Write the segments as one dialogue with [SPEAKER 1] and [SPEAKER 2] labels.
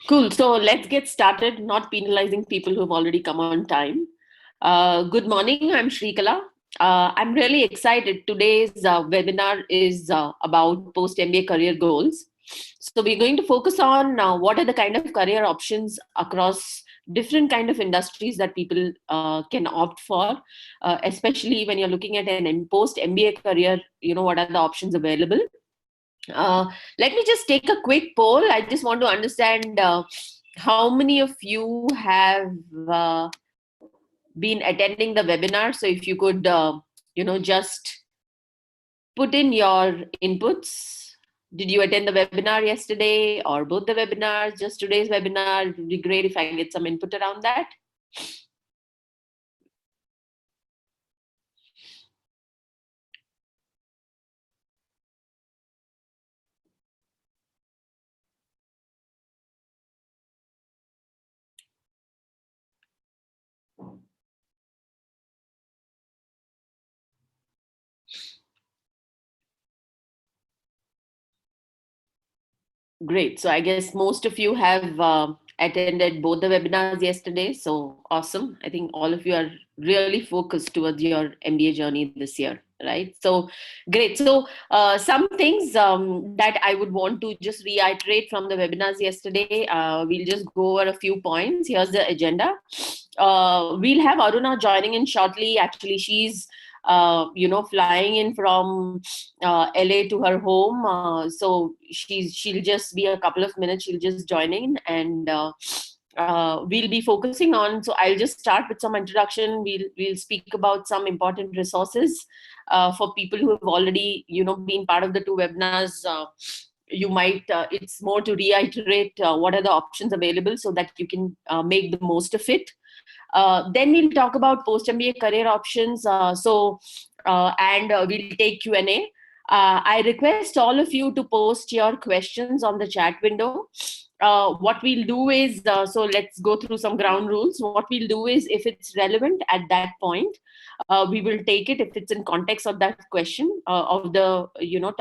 [SPEAKER 1] Cool. So let's get started, not penalizing people who've already come on time. Good morning. I'm Shrikala. I'm really excited. Today's webinar is about post MBA career goals. So we're going to focus on what are the kind of career options across different kind of industries that people can opt for, especially when you're looking at an post MBA career. What are the options available? Uh, Let me just take a quick poll. I just want to understand how many of you have been attending the webinar. So if you could, just put in your inputs. Did you attend the webinar yesterday or both the webinars, just today's webinar? It would be great if I can get some input around that. Great. So I guess most of you have attended both the webinars yesterday. So awesome. I think all of you are really focused towards your MBA journey this year, right? So great. So some things that I would want to just reiterate from the webinars yesterday. We'll just go over a few points. Here's the agenda. We'll have Aruna joining in shortly. Actually, she's flying in from LA to her home. So she'll just be a couple of minutes. She'll just join in, and we'll be focusing on. So I'll just start with some introduction. We'll speak about some important resources for people who have already been part of the two webinars. You might it's more to reiterate what are the options available so that you can make the most of it. Then we'll talk about post MBA career options. And we'll take Q&A. I request all of you to post your questions on the chat window. What we'll do is, so let's go through some ground rules. What we'll do is, if it's relevant at that point, we will take it if it's in context of that question of the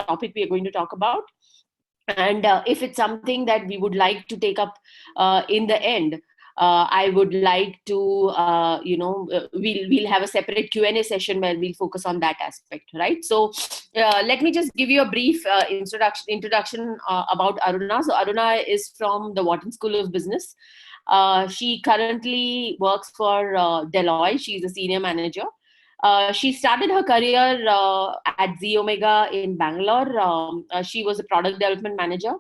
[SPEAKER 1] topic we are going to talk about. And if it's something that we would like to take up in the end, I would like to, we'll have a separate Q&A session where we'll focus on that aspect, right? So let me just give you a brief introduction about Aruna. So Aruna is from the Wharton School of Business. She currently works for Deloitte. She's a senior manager. She started her career at Z Omega in Bangalore. She was a product development manager.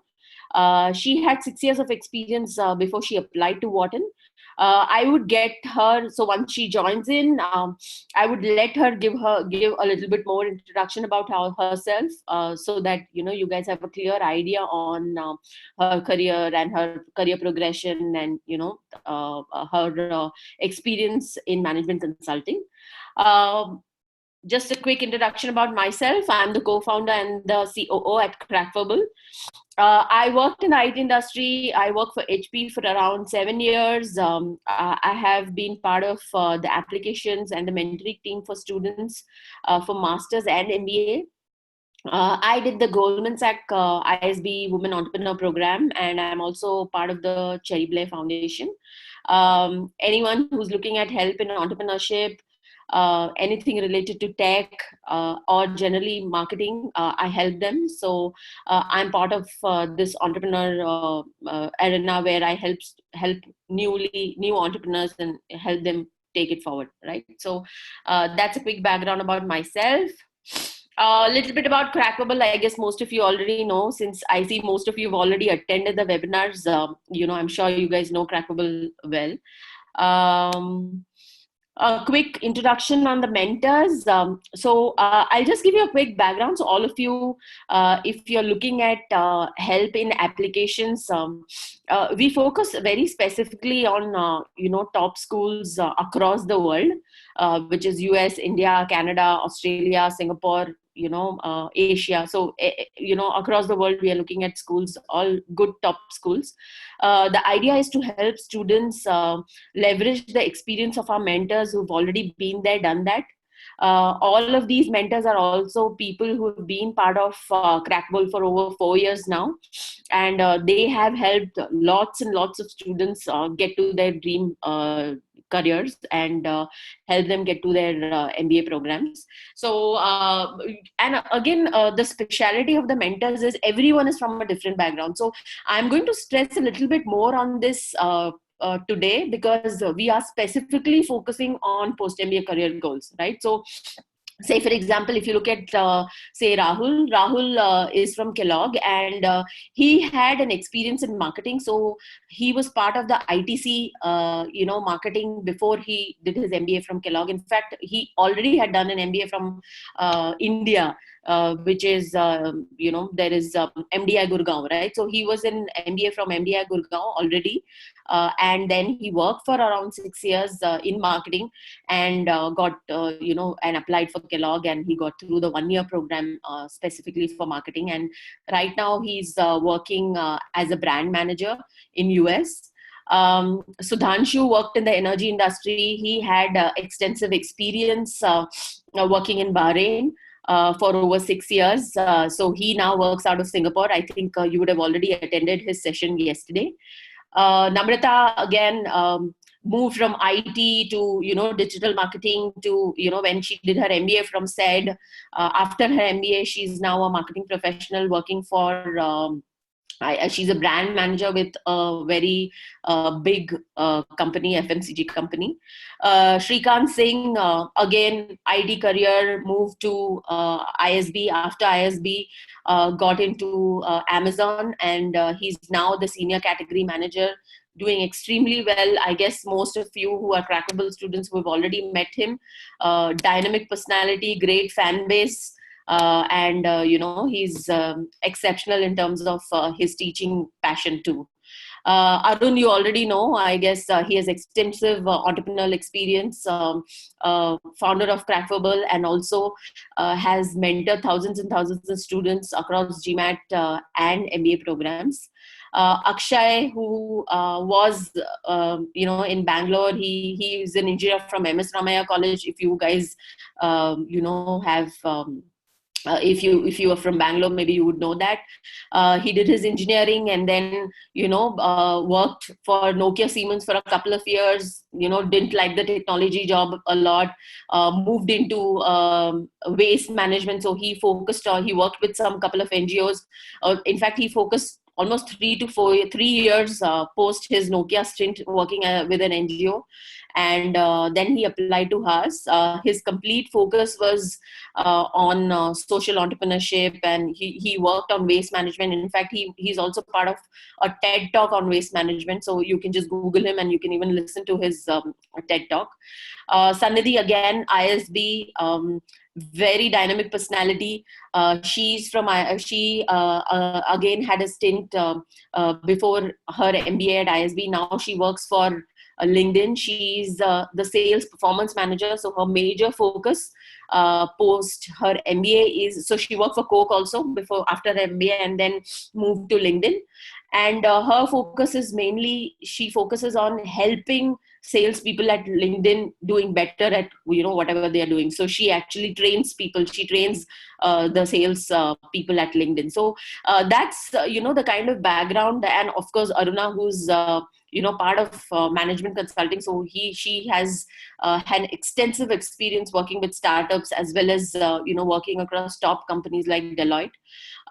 [SPEAKER 1] She had 6 years of experience before she applied to Wharton. I would get her, so once she joins in, I would let her give a little bit more introduction about herself, so that you guys have a clear idea on her career and her career progression, and her experience in management consulting. Um, just a quick introduction about myself. I'm the co-founder and the COO at Crackable. I worked in the IT industry. I worked for HP for around 7 years. I have been part of the applications and the mentoring team for students for masters and MBA. I did the Goldman Sachs ISB Women Entrepreneur Program, and I'm also part of the Cherry Blair Foundation. Anyone who's looking at help in entrepreneurship, anything related to tech or generally marketing, I help them. So I'm part of this entrepreneur arena where I help new entrepreneurs and help them take it forward, right? So that's a quick background about myself. A little bit about Crackable. I guess most of you already know, since I see most of you have already attended the webinars. I'm sure you guys know Crackable well. A quick introduction on the mentors. I'll just give you a quick background. So all of you, if you're looking at help in applications, we focus very specifically on, top schools across the world, which is US, India, Canada, Australia, Singapore, Asia. So, across the world, we are looking at schools, all good top schools. The idea is to help students leverage the experience of our mentors who've already been there, done that. All of these mentors are also people who have been part of Crackable for over 4 years now, and they have helped lots and lots of students get to their dream careers and help them get to their MBA programs. So, and again, the speciality of the mentors is everyone is from a different background. So, I'm going to stress a little bit more on this today, because we are specifically focusing on post MBA career goals, right? So, say for example, if you look at say Rahul is from Kellogg, and he had an experience in marketing. So he was part of the ITC marketing before he did his MBA from Kellogg. In fact, he already had done an MBA from India, which is there is MDI Gurgaon, right? So he was in MBA from MDI Gurgaon already, and then he worked for around 6 years in marketing, and got and applied for Kellogg, and he got through the 1-year program specifically for marketing. And right now he's working as a brand manager in US. Sudhanshu worked in the energy industry. He had extensive experience working in Bahrain for over 6 years. So he now works out of Singapore. I think you would have already attended his session yesterday. Namrata, again, moved from IT to, digital marketing to, when she did her MBA from SED. After her MBA, she's now a marketing professional working for, she's a brand manager with a very big company, FMCG company. Shrikant Singh, again, IT career, moved to ISB. After ISB, got into Amazon, and he's now the senior category manager, doing extremely well. I guess most of you who are Crackable students who have already met him. Dynamic personality, great fan base. And he's exceptional in terms of his teaching passion too. Arun, you already know, I guess he has extensive entrepreneurial experience, founder of Crackable, and also has mentored thousands and thousands of students across GMAT and MBA programs. Akshay, who was in Bangalore, he is an engineer from MS Ramaiah College. If you guys have if you are from Bangalore, maybe you would know that. He did his engineering, and then worked for Nokia Siemens for a couple of years. Didn't like the technology job a lot. Moved into waste management. So he worked with some couple of NGOs. In fact, he focused almost 3 years post his Nokia stint working with an NGO. And then he applied to us. His complete focus was on social entrepreneurship, and he worked on waste management. In fact, he's also part of a TED talk on waste management. So you can just Google him, and you can even listen to his TED talk. Sannidhi, again, ISB, very dynamic personality. She's from she again had a stint before her MBA at ISB. Now she works for LinkedIn. She's the sales performance manager. So her major focus post her MBA is, so she worked for Coke also after her MBA, and then moved to LinkedIn. And her focus is mainly, she focuses on helping salespeople at LinkedIn doing better at whatever they are doing. So she actually trains people. She trains the sales people at LinkedIn. So that's the kind of background. And of course, Aruna, who's part of management consulting. So she has had extensive experience working with startups, as well as working across top companies like Deloitte.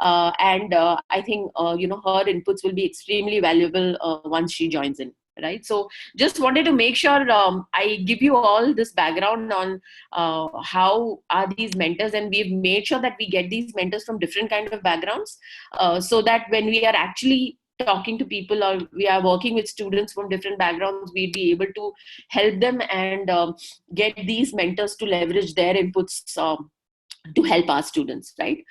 [SPEAKER 1] And I think her inputs will be extremely valuable once she joins in. Right. So just wanted to make sure I give you all this background on how are these mentors, and we've made sure that we get these mentors from different kind of backgrounds, so that when we are actually talking to people, or we are working with students from different backgrounds, we'd be able to help them and get these mentors to leverage their inputs to help our students, right?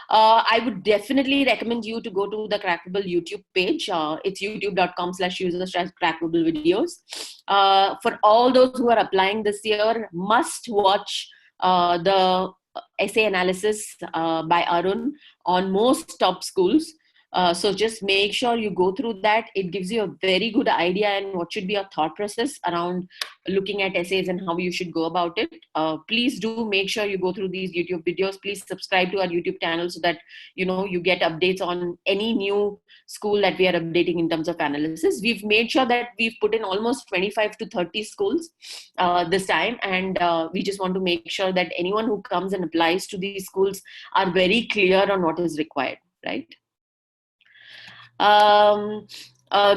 [SPEAKER 1] I would definitely recommend you to go to the Crackable YouTube page. It's youtube.com/user/Crackable videos. For all those who are applying this year, must watch the essay analysis by Arun on most top schools. So just make sure you go through that. It gives you a very good idea and what should be your thought process around looking at essays and how you should go about it. Please do make sure you go through these YouTube videos. Please subscribe to our YouTube channel so that you get updates on any new school that we are updating in terms of analysis. We've made sure that we've put in almost 25 to 30 schools this time, and we just want to make sure that anyone who comes and applies to these schools are very clear on what is required, right?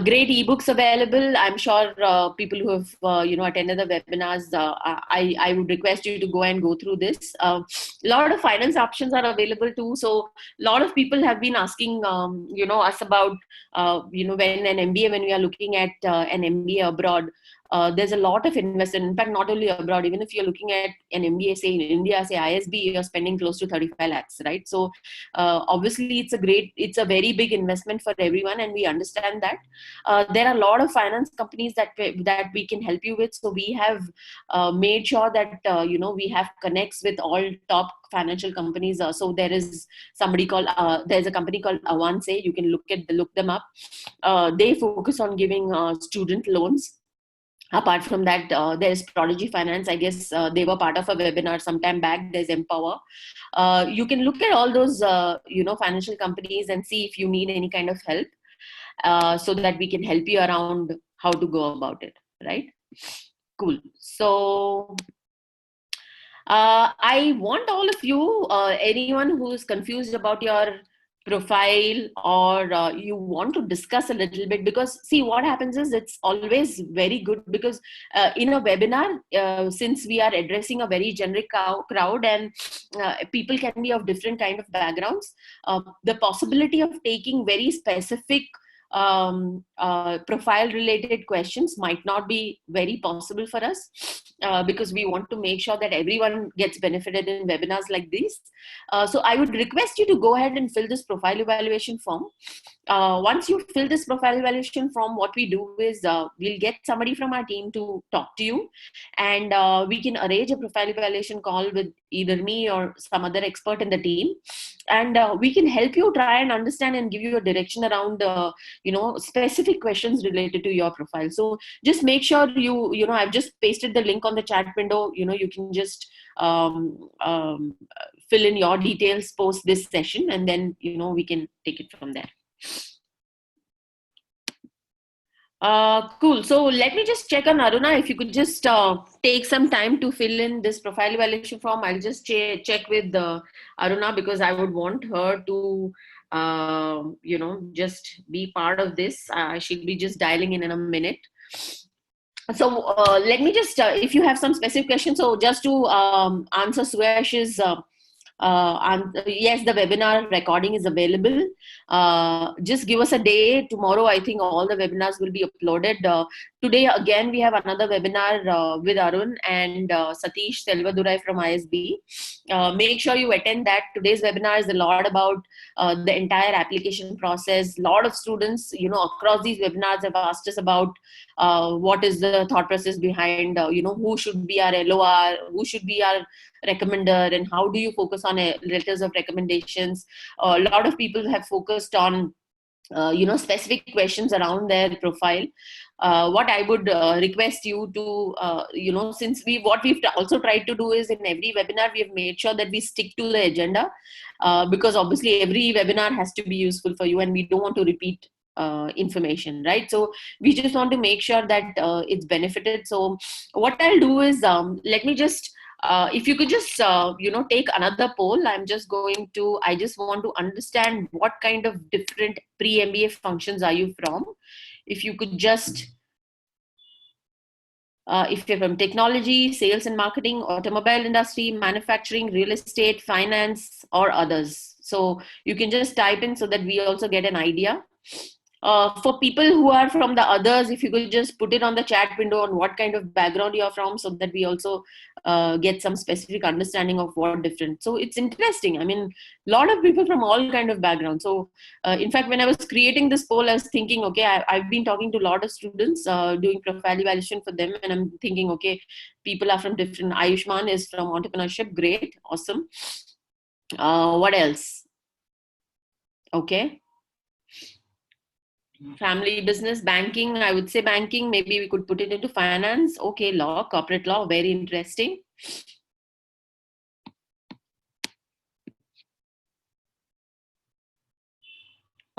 [SPEAKER 1] Great ebooks available. I'm sure people who have attended the webinars, I would request you to go and go through this. A lot of finance options are available too. So a lot of people have been asking us about when an MBA, when we are looking at an MBA abroad. There's a lot of investment. In fact, not only abroad, even if you're looking at an MBA, say in India, say ISB, you're spending close to 35 lakhs, right? So obviously, it's a very big investment for everyone, and we understand that. There are a lot of finance companies that we can help you with. So we have made sure that we have connects with all top financial companies. So there's a company called Avance. You can look them up. They focus on giving student loans. Apart from that, there's Prodigy Finance. I guess they were part of a webinar sometime back. There's Empower. You can look at all those, financial companies and see if you need any kind of help, so that we can help you around how to go about it, right? Cool. So I want all of you, anyone who's confused about your profile, or you want to discuss a little bit, because see what happens is it's always very good, because in a webinar, since we are addressing a very generic crowd, and people can be of different kind of backgrounds, the possibility of taking very specific profile related questions might not be very possible for us, because we want to make sure that everyone gets benefited in webinars like these. So I would request you to go ahead and fill this profile evaluation form. Once you fill this profile evaluation form, what we do is we'll get somebody from our team to talk to you, and we can arrange a profile evaluation call with either me or some other expert in the team, and we can help you try and understand and give you a direction around specific questions related to your profile. So just make sure I've just pasted the link on the chat window. You can just fill in your details post this session, and then we can take it from there. Cool. So let me just check on Aruna. If you could just take some time to fill in this profile evaluation form. I'll just check with Aruna, because I would want her to just be part of this. She'll be just dialing in a minute. So let me just, if you have some specific questions, so just to answer Suash's yes, the webinar recording is available. Just give us a day. Tomorrow, I think all the webinars will be uploaded. Today, again, we have another webinar with Arun and Satish Selvadurai from ISB. Make sure you attend that. Today's webinar is a lot about the entire application process. A lot of students, across these webinars have asked us about what is the thought process behind, who should be our LOR, who should be our recommender, and how do you focus on letters of recommendations. A lot of people have focused on specific questions around their profile. What I would request you to since what we've also tried to do is in every webinar we have made sure that we stick to the agenda, because obviously every webinar has to be useful for you, and we don't want to repeat information, right? So we just want to make sure that it's benefited. So what I'll do is let me just if you could just take another poll. I just want to understand what kind of different pre-MBA functions are you from. If you could just if you're from technology, sales and marketing, automobile industry, manufacturing, real estate, finance, or others. So you can just type in so that we also get an idea. For people who are from the others, if you could just put it on the chat window on what kind of background you're from, so that we also get some specific understanding of what different. So it's interesting. I mean, a lot of people from all kind of backgrounds. So in fact, when I was creating this poll, I was thinking, okay, I've been talking to a lot of students doing profile evaluation for them, and I'm thinking, okay, people are from different. Ayushman is from entrepreneurship. Great. Awesome. What else? Okay. Family business, banking, I would say banking. Maybe we could put it into finance. Okay, law, corporate law, very interesting.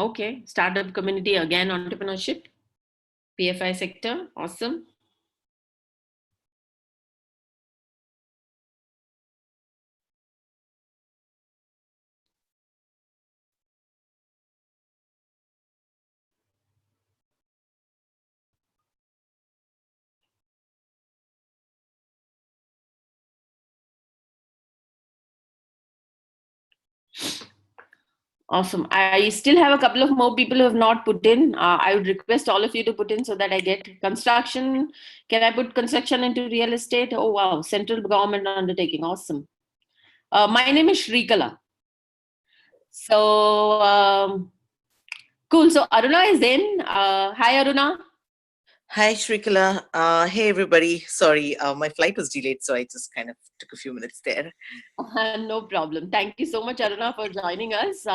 [SPEAKER 1] Okay, startup community, again, entrepreneurship, PFI sector, awesome. Awesome. I still have a couple of more people who have not put in. I would request all of you to put in so that I get construction. Can I put construction into real estate? Oh, wow. Central government undertaking. Awesome. My name is Shrikala. So, cool. So, Aruna is in. Hi, Aruna.
[SPEAKER 2] Hi, Shrikala. Hey, everybody. Sorry, my flight was delayed, so I just kind of took a few minutes there.
[SPEAKER 1] No problem. Thank you so much, Aruna, for joining us.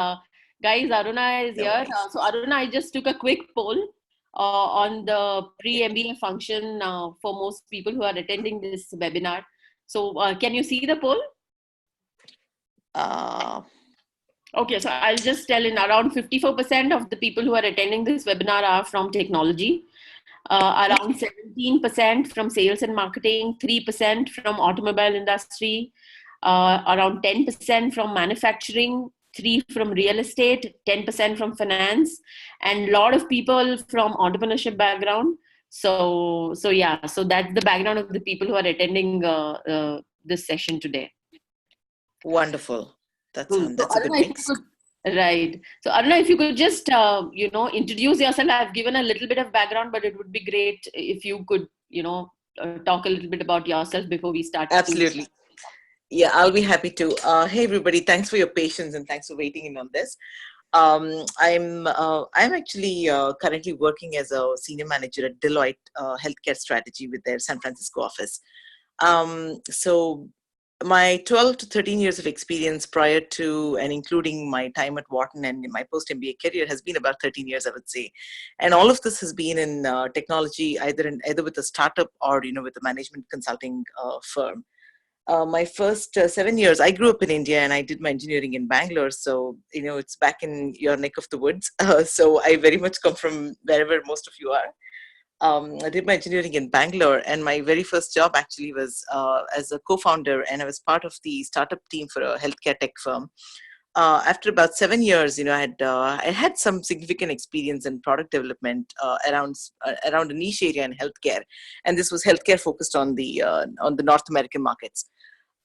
[SPEAKER 1] Guys, Aruna is
[SPEAKER 2] No
[SPEAKER 1] here.
[SPEAKER 2] worries.
[SPEAKER 1] So, Aruna, I just took a quick poll on the pre-MBA function for most people who are attending this webinar. So, can you see the poll?
[SPEAKER 2] Uh,
[SPEAKER 1] Okay, so I'll just tell in around 54% of the people who are attending this webinar are from technology. Around 17% from sales and marketing, 3% from automobile industry, around 10% from manufacturing, 3 from real estate, 10% from finance, and a lot of people from entrepreneurship background. So yeah, so that's the background of the people who are attending this session today.
[SPEAKER 2] Wonderful.
[SPEAKER 1] Cool. So
[SPEAKER 2] That's a good
[SPEAKER 1] Aruna, if you
[SPEAKER 2] mix.
[SPEAKER 1] could, right. So Aruna, if you could just introduce yourself. I've given a little bit of background, but it would be great if you could talk a little bit about yourself before we start to.
[SPEAKER 2] Absolutely. Yeah, I'll be happy to. Hey, everybody. Thanks for your patience and thanks for waiting in on this. I'm actually currently working as a senior manager at Deloitte Healthcare Strategy with their San Francisco office. So my 12 to 13 years of experience prior to and including my time at Wharton and in my post MBA career has been about 13 years, I would say. And all of this has been in technology, either with a startup or with a management consulting firm. My first 7 years, I grew up in India and I did my engineering in Bangalore. So, it's back in your neck of the woods. So I very much come from wherever most of you are. I did my engineering in Bangalore, and my very first job actually was as a co-founder, and I was part of the startup team for a healthcare tech firm. After about 7 years, I had some significant experience in product development around a niche area in healthcare, and this was healthcare focused on the North American markets.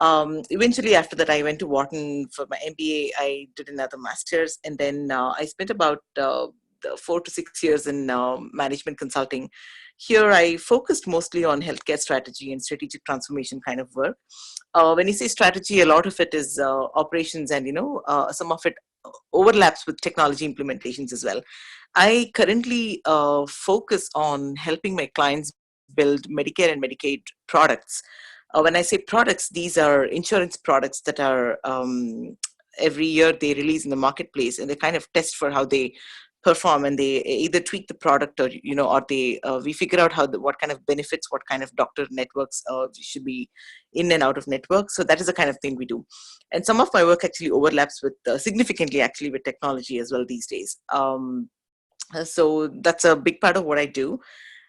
[SPEAKER 2] Eventually, after that, I went to Wharton for my MBA. I did another master's, and then I spent about 4 to 6 years in management consulting. Here, I focused mostly on healthcare strategy and strategic transformation kind of work. When you say strategy, a lot of it is operations, and some of it overlaps with technology implementations as well. I currently focus on helping my clients build Medicare and Medicaid products. When I say products, these are insurance products that are every year they release in the marketplace, and they kind of test for how they perform, and they either tweak the product or they we figure out what kind of benefits, what kind of doctor networks should be in and out of network. So that is the kind of thing we do, and some of my work actually overlaps with significantly actually with technology as well these days. So that's a big part of what I do.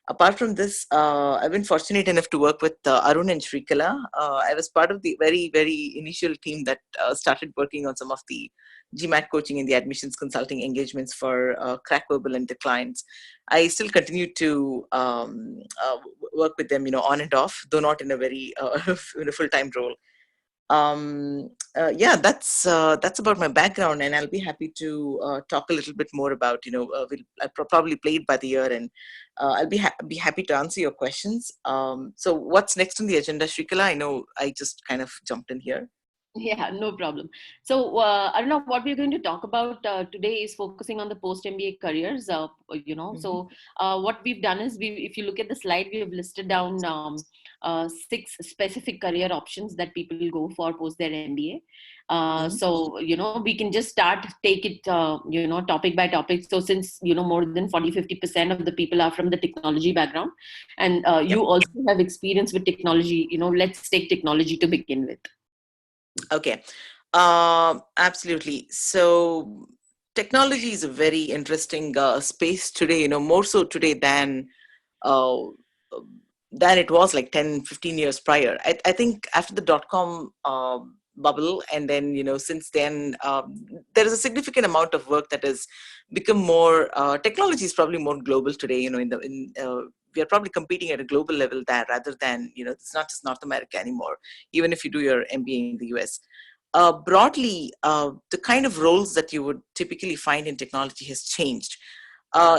[SPEAKER 2] Apart from this, I've been fortunate enough to work with Arun and Shrikala. I was part of the very, very initial team that started working on some of the GMAT coaching and the admissions consulting engagements for Crackable and the clients. I still continue to work with them, on and off, though not in a very in a full-time role. Yeah, that's about my background, and I'll be happy to talk a little bit more about I'll probably play it by the ear, and I'll be happy to answer your questions. So what's next on the agenda, Shrikala? I know I just kind of jumped in here.
[SPEAKER 1] Yeah, no problem. So, I don't know what we're going to talk about today is focusing on the post MBA careers.
[SPEAKER 2] Mm-hmm.
[SPEAKER 1] So what we've done is if you look at the slide, we have listed down 6 specific career options that people go for post their MBA.
[SPEAKER 2] Mhm.
[SPEAKER 1] So, we can just take it, topic by topic. So since, more than 40-50% of the people are from the technology background, and
[SPEAKER 2] Yep.
[SPEAKER 1] you also have experience with technology, let's take technology to begin with.
[SPEAKER 2] Okay. Absolutely. So technology is a very interesting space today, more so today uh, than it was like 10, 15 years prior. I think after the dot-com bubble, and then, since then, there is a significant amount of work that has become more, technology is probably more global today, we are probably competing at a global level there rather than, it's not just North America anymore, even if you do your MBA in the US. Broadly, the kind of roles that you would typically find in technology has changed.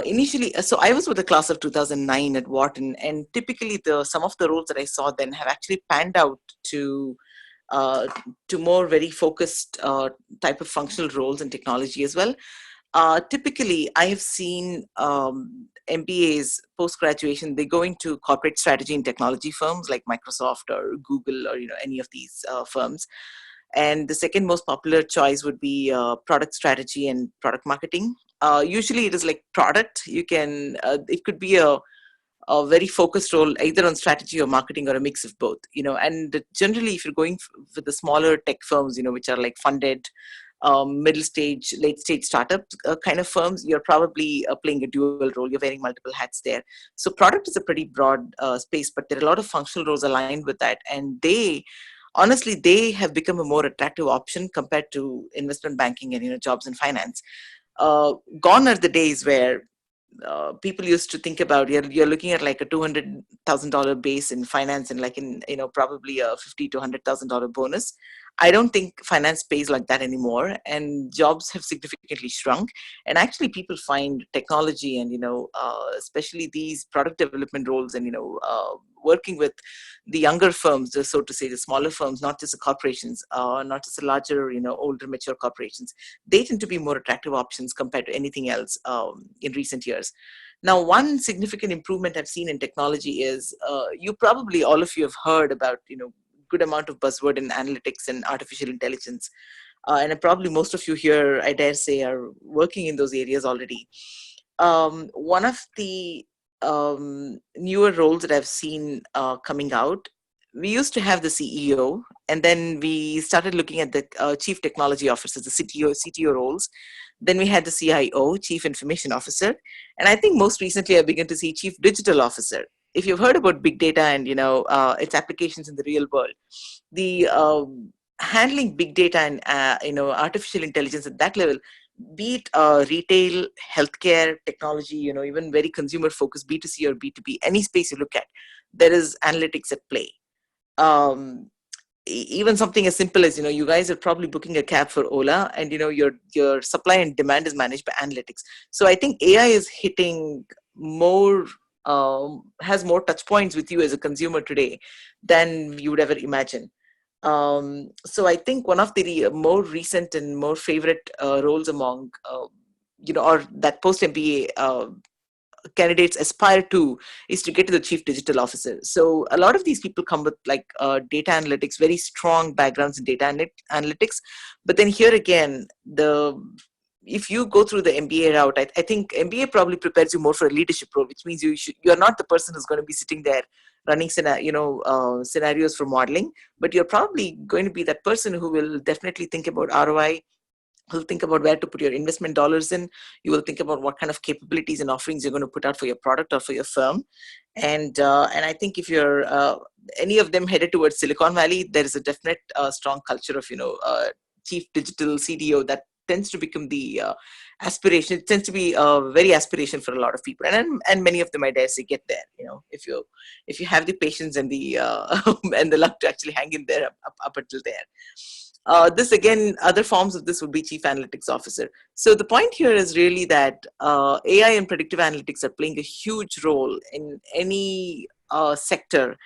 [SPEAKER 2] Initially, so I was with the class of 2009 at Wharton, and typically some of the roles that I saw then have actually panned out uh, to more very focused type of functional roles in technology as well. Typically, I have seen MBAs post graduation. They go into corporate strategy and technology firms like Microsoft or Google or any of these firms. And the second most popular choice would be product strategy and product marketing. Usually, it is like product. It could be a very focused role either on strategy or marketing or a mix of both. And generally, if you're going for the smaller tech firms, which are like funded, middle stage, late stage startup kind of firms, you're probably playing a dual role. You're wearing multiple hats there. So product is a pretty broad space, but there are a lot of functional roles aligned with that. And honestly, they have become a more attractive option compared to investment banking and, jobs in finance. Gone are the days where people used to think about you're looking at like a $200,000 base in finance and like in probably a $50,000 to $100,000 bonus. I don't think finance pays like that anymore, and jobs have significantly shrunk. And actually, people find technology and especially these product development roles and working with the younger firms, so to say, the smaller firms, not just the corporations, not just the larger older mature corporations. They tend to be more attractive options compared to anything else in recent years. Now, one significant improvement I've seen in technology is you probably all of you have heard about good amount of buzzword in analytics and artificial intelligence, and probably most of you here, I dare say, are working in those areas already. One of the newer roles that I've seen coming out, we used to have the CEO, and then we started looking at the chief technology officers, the CTO roles. Then we had the CIO, chief information officer, and I think most recently I began to see chief digital officer. If you've heard about big data and its applications in the real world, the handling big data and artificial intelligence at that level, be it retail, healthcare, technology, even very consumer focused B2C or B2B, any space you look at, there is analytics at play. Um, Even something as simple as you guys are probably booking a cab for Ola, and your supply and demand is managed by analytics. So I think AI is hitting more, has more touch points with you as a consumer today than you would ever imagine. So I think one of the more recent and more favorite roles among or that post MBA candidates aspire to is to get to the chief digital officer. So a lot of these people come with like data analytics, very strong backgrounds in data analytics. But then here again, if you go through the MBA route, I think MBA probably prepares you more for a leadership role, which means you're not the person who's going to be sitting there running scenarios for modeling, but you're probably going to be that person who will definitely think about ROI, who'll think about where to put your investment dollars in. You will think about what kind of capabilities and offerings you're going to put out for your product or for your firm. And I think if you're any of them headed towards Silicon Valley, there is a definite strong culture of chief digital CDO that tends to become the aspiration. It tends to be very aspiration for a lot of people, and many of them, I dare say, get there. If you have the patience and the and the luck to actually hang in there up until there. This again, other forms of this would be chief analytics officer. So the point here is really that AI and predictive analytics are playing a huge role in any sector,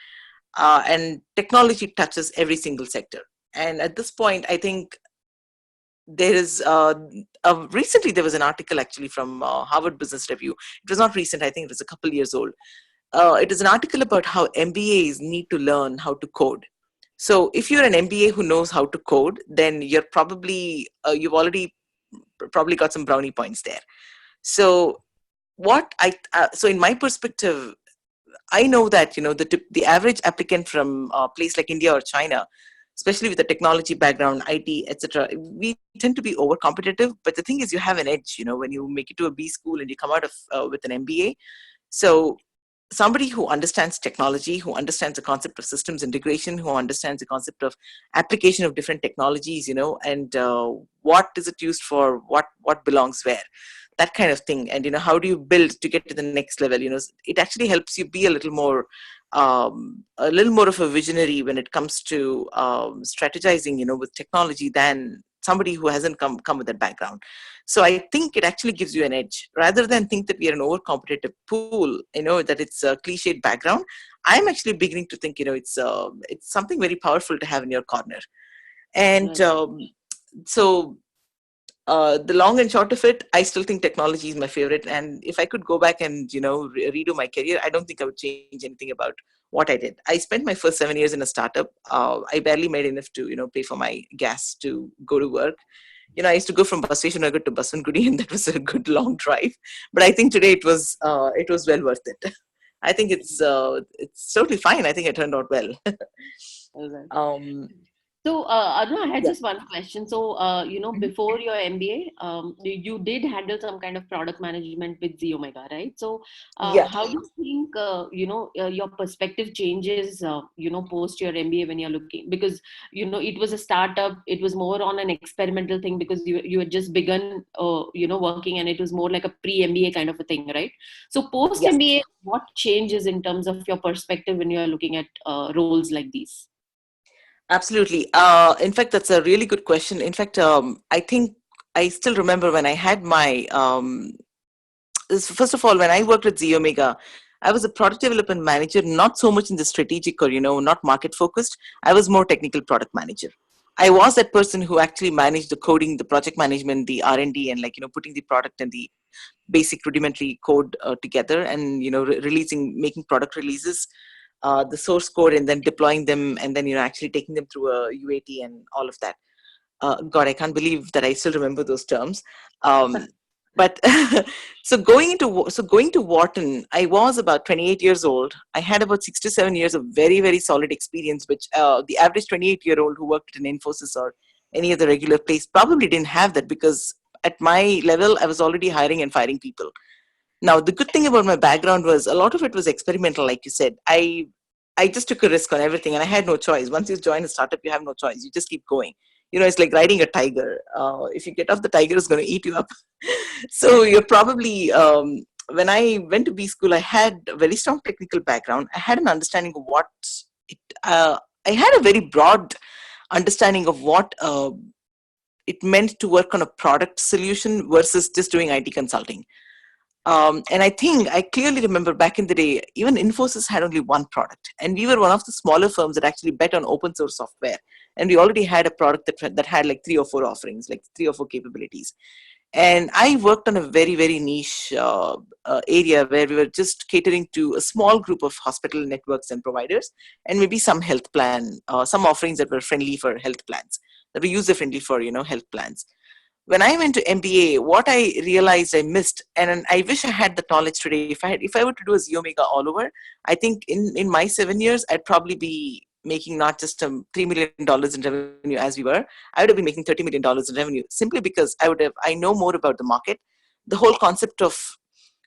[SPEAKER 2] and technology touches every single sector. And at this point, I think there is recently there was an article actually from Harvard Business Review. It was not recent. I think it was a couple years old. it is an article about how MBAs need to learn how to code. So if you're an MBA who knows how to code, then you're probably, you've already probably got some brownie points there. So so in my perspective, I know that, the average applicant from a place like India or China, especially with a technology background, IT, etc., we tend to be over competitive. But the thing is, you have an edge, when you make it to a B school and you come out of with an MBA. So somebody who understands technology, who understands the concept of systems integration, who understands the concept of application of different technologies, and what is it used for, what belongs where, that kind of thing. And, how do you build to get to the next level? It actually helps you be a little more of a visionary when it comes to strategizing, with technology than somebody who hasn't come with that background. So I think it actually gives you an edge rather than think that we are an over competitive pool, that it's a cliched background. I'm actually beginning to think, it's something very powerful to have in your corner. And so the long and short of it, I still think technology is my favorite. And if I could go back and, redo my career, I don't think I would change anything about what I did. I spent my first 7 years in a startup. I barely made enough to, pay for my gas to go to work. I used to go from bus station Nagar to Baswantgudi, and that was a good long drive. But I think today it was well worth it. I think it's totally fine. I think I turned out well.
[SPEAKER 1] So, Aruna, I had
[SPEAKER 2] Yeah.
[SPEAKER 1] just one question. So, before your MBA, you did handle some kind of product management with Z Omega, right? So,
[SPEAKER 2] Yeah.
[SPEAKER 1] how do you think, your perspective changes, post your MBA when you're looking? Because, it was a startup, it was more on an experimental thing because you had just begun, working, and it was more like a pre-MBA kind of a thing, right? So,
[SPEAKER 2] Yes.
[SPEAKER 1] post-MBA, what changes in terms of your perspective when you're looking at roles like these?
[SPEAKER 2] Absolutely. In fact, that's a really good question. In fact, I think I still remember when I had my, first of all, when I worked at Z Omega, I was a product development manager, not so much in the strategic or, not market focused. I was more technical product manager. I was that person who actually managed the coding, the project management, the R&D, and putting the product and the basic rudimentary code together and, making product releases. The source code and then deploying them and then actually taking them through a UAT and all of that. God, I can't believe that I still remember those terms. But going to Wharton, I was about 28 years old. I had about 6 to 7 years of very, very solid experience, which the average 28-year-old who worked in Infosys or any other regular place probably didn't have that, because at my level, I was already hiring and firing people. Now, the good thing about my background was a lot of it was experimental, like you said. I just took a risk on everything, and I had no choice. Once you join a startup, you have no choice. You just keep going. It's like riding a tiger. If you get off, the tiger is going to eat you up. So you're probably, when I went to B school, I had a very strong technical background. I had an understanding of I had a very broad understanding of what it meant to work on a product solution versus just doing IT consulting. And I think I clearly remember back in the day, even Infosys had only one product. And we were one of the smaller firms that actually bet on open source software. And we already had a product that had like 3 or 4 offerings, like 3 or 4 capabilities. And I worked on a very, very niche area where we were just catering to a small group of hospital networks and providers, and maybe some health plan, some offerings that were friendly for health plans, that were user friendly for, health plans. When I went to MBA, what I realized I missed, and I wish I had the knowledge today. If I were to do a Z Omega all over, I think in my 7 years, I'd probably be making not just $3 million in revenue as we were. I would have been making $30 million in revenue, simply because I know more about the market. The whole concept of,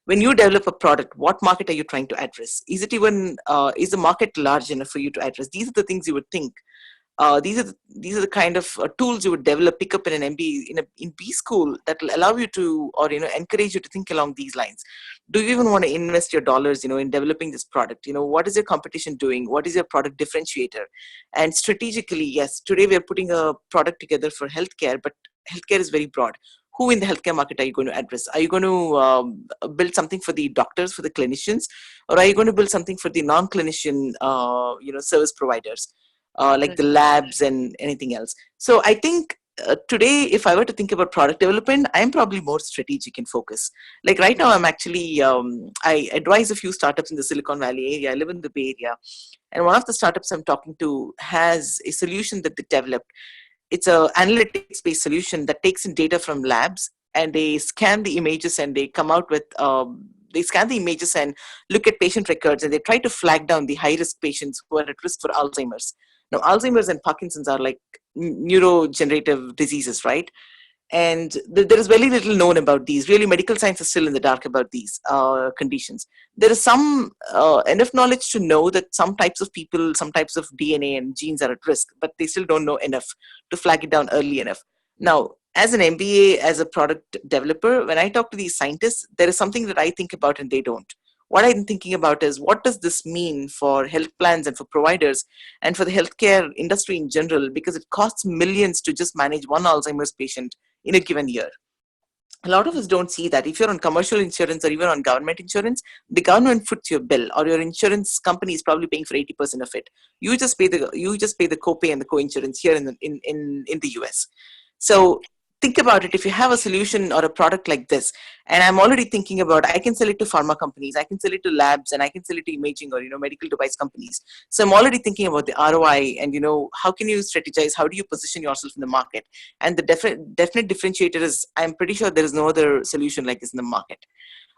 [SPEAKER 2] when you develop a product, what market are you trying to address? Is the market large enough for you to address? These are the things you would think. These are the kind of tools you would pick up in an MBA in B school that will allow you to, or encourage you to think along these lines. Do you even want to invest your dollars, in developing this product? What is your competition doing? What is your product differentiator? And strategically, yes, today we are putting a product together for healthcare, but healthcare is very broad. Who in the healthcare market are you going to address? Are you going to build something for the doctors, for the clinicians, or are you going to build something for the non-clinician, service providers? Like the labs and anything else. So I think today, if I were to think about product development, I'm probably more strategic in focus. Like right now, I'm actually, I advise a few startups in the Silicon Valley area. I live in the Bay Area. And one of the startups I'm talking to has a solution that they developed. It's a analytics-based solution that takes in data from labs, and they scan the images and they come out with, they scan the images and look at patient records, and they try to flag down the high-risk patients who are at risk for Alzheimer's. Now, Alzheimer's and Parkinson's are like neurodegenerative diseases, right? And there is very little known about these. Really, medical science is still in the dark about these conditions. There is some enough knowledge to know that some types of people, some types of DNA and genes are at risk, but they still don't know enough to flag it down early enough. Now, as an MBA, as a product developer, when I talk to these scientists, there is something that I think about and they don't. What I'm thinking about is, what does this mean for health plans and for providers and for the healthcare industry in general? Because it costs millions to just manage one Alzheimer's patient in a given year. A lot of us don't see that. If you're on commercial insurance or even on government insurance, the government foots your bill, or your insurance company is probably paying for 80% of it. You just pay the copay and the co-insurance here in the US. So think about it. If you have a solution or a product like this, and I'm already thinking about, I can sell it to pharma companies, I can sell it to labs, and I can sell it to imaging or medical device companies. So I'm already thinking about the ROI and how can you strategize, how do you position yourself in the market? And the definite differentiator is, I'm pretty sure there is no other solution like this in the market.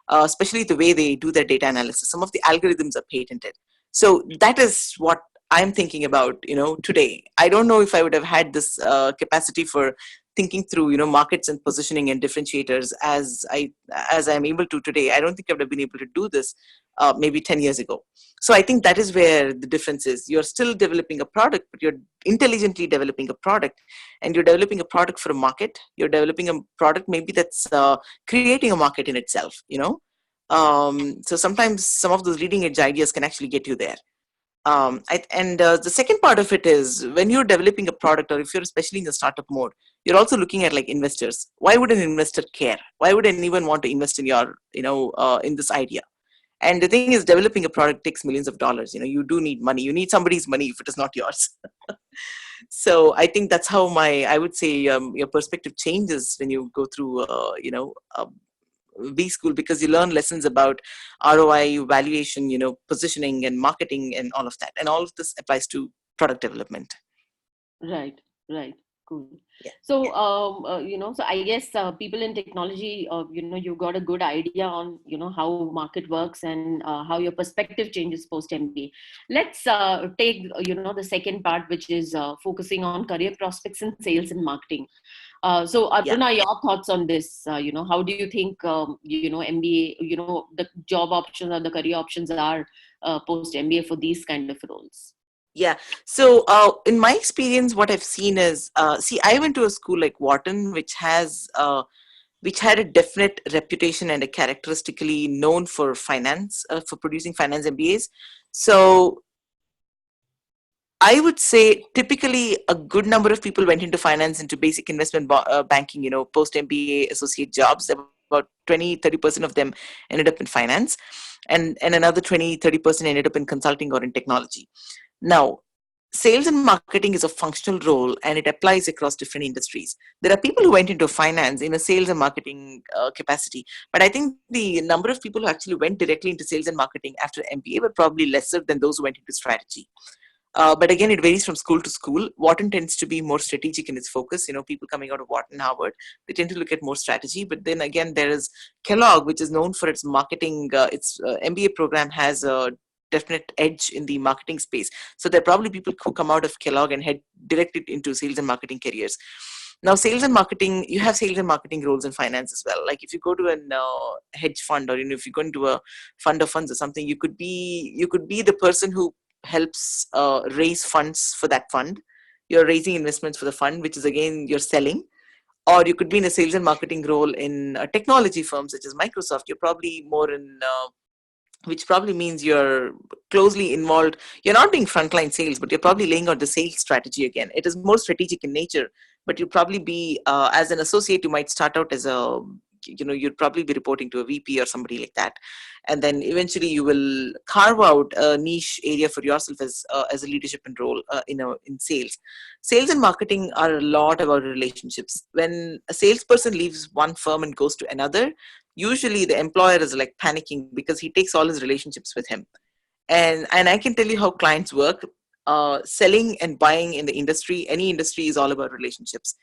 [SPEAKER 2] Especially the way they do their data analysis. Some of the algorithms are patented. So that is what I'm thinking about, today. I don't know if I would have had this capacity for thinking through, markets and positioning and differentiators as I'm able to today. I don't think I would have been able to do this maybe 10 years ago. So I think that is where the difference is. You're still developing a product, but you're intelligently developing a product, and you're developing a product for a market. You're developing a product maybe that's creating a market in itself, so sometimes some of those leading edge ideas can actually get you there. The second part of it is, when you're developing a product, or if you're especially in the startup mode, you're also looking at like investors. Why would an investor care? Why would anyone want to invest in your, in this idea? And the thing is, developing a product takes millions of dollars. You do need money. You need somebody's money if it is not yours. So I think that's how I would say your perspective changes when you go through, B school, because you learn lessons about ROI, valuation, positioning and marketing and all of that. And all of this applies to product development.
[SPEAKER 1] Right. Cool.
[SPEAKER 2] Yeah.
[SPEAKER 1] So, so I guess people in technology, you got a good idea on, how market works and how your perspective changes post MBA. Let's take, the second part, which is focusing on career prospects in sales and marketing. So Arpana, your thoughts on this? How do you think, MBA, the job options or the career options are post MBA for these kind of roles?
[SPEAKER 2] Yeah. So in my experience, what I've seen is, I went to a school like Wharton, which had a definite reputation and a characteristically known for finance, for producing finance MBAs. So I would say typically a good number of people went into finance, into basic investment banking, post MBA associate jobs. About 20-30% of them ended up in finance, and another 20-30% ended up in consulting or in technology. Now, sales and marketing is a functional role, and it applies across different industries. There are people who went into finance in a sales and marketing capacity, but I think the number of people who actually went directly into sales and marketing after MBA were probably lesser than those who went into strategy. But again, it varies from school to school. Wharton tends to be more strategic in its focus. People coming out of Wharton, Harvard, they tend to look at more strategy. But then again, there is Kellogg, which is known for its marketing. Its MBA program has a definite edge in the marketing space. So there are probably people who come out of Kellogg and head directly into sales and marketing careers. Now, sales and marketing, you have sales and marketing roles in finance as well. Like if you go to a hedge fund, or if you go into a fund of funds or something, you could be the person who helps raise funds for that fund. You're raising investments for the fund, which is again, you're selling. Or you could be in a sales and marketing role in a technology firm such as Microsoft. You're probably more in, which probably means you're closely involved. You're not doing frontline sales, but you're probably laying out the sales strategy again. It is more strategic in nature, but you'll probably be, as an associate, you might start out as a you'd probably be reporting to a VP or somebody like that. And then eventually you will carve out a niche area for yourself as a leadership and role, in sales. Sales and marketing are a lot about relationships. When a salesperson leaves one firm and goes to another, usually the employer is like panicking because he takes all his relationships with him. And I can tell you how clients work. Selling and buying in the industry, any industry, is all about relationships.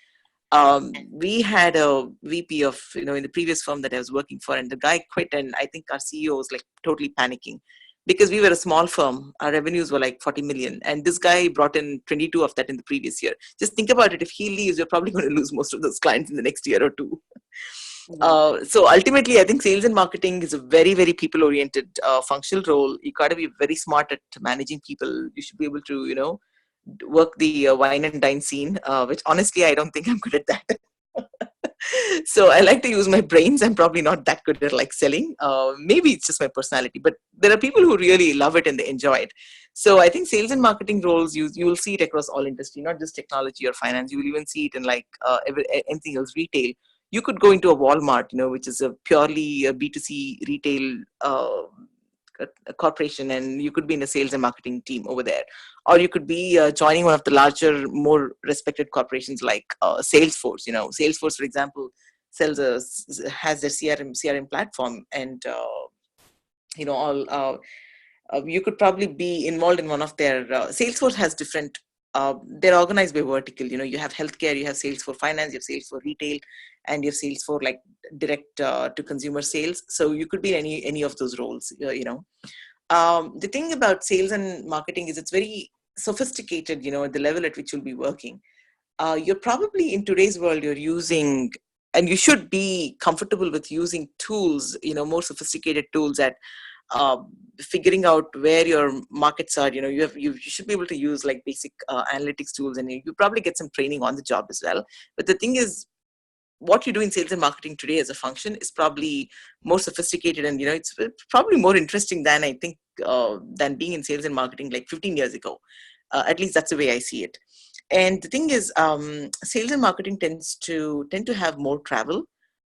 [SPEAKER 2] We had a VP of, in the previous firm that I was working for, and the guy quit, and I think our CEO was like totally panicking because we were a small firm. Our revenues were like 40 million, and this guy brought in 22 of that in the previous year. Just think about it. If he leaves, you're probably going to lose most of those clients in the next year or two. So ultimately, I think sales and marketing is a very, very people-oriented functional role. You got to be very smart at managing people. You should be able to, work the wine and dine scene, which honestly, I don't think I'm good at that. So I like to use my brains. I'm probably not that good at like selling. Maybe it's just my personality, but there are people who really love it and they enjoy it. So I think sales and marketing roles, you will see it across all industry, not just technology or finance. You will even see it in like anything else, retail. You could go into a Walmart, which is a purely B2C retail a corporation, and you could be in a sales and marketing team over there. Or you could be joining one of the larger, more respected corporations like Salesforce. Salesforce, for example, has their CRM platform, and all. You could probably be involved in one of their. Salesforce has different. They're organized by vertical. You have healthcare, you have sales for finance, you have sales for retail, and you have sales for like direct to consumer sales. So you could be any of those roles. The thing about sales and marketing is it's very sophisticated. At the level at which you'll be working. You're probably in today's world. You're using, and you should be comfortable with using tools. More sophisticated tools at figuring out where your markets are. You should be able to use like basic analytics tools, and you probably get some training on the job as well. But the thing is, what you do in sales and marketing today as a function is probably more sophisticated, and it's probably more interesting than I think than being in sales and marketing like 15 years ago. At least that's the way I see it. And the thing is, sales and marketing tend to have more travel.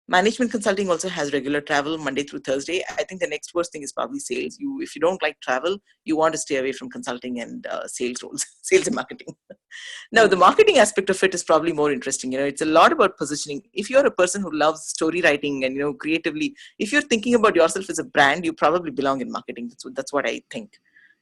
[SPEAKER 2] Management consulting also has regular travel Monday through Thursday. I think the next worst thing is probably sales. If you don't like travel, you want to stay away from consulting and sales roles, sales and marketing. Now, the marketing aspect of it is probably more interesting. It's a lot about positioning. If you're a person who loves story writing and, creatively, if you're thinking about yourself as a brand, you probably belong in marketing. That's what I think.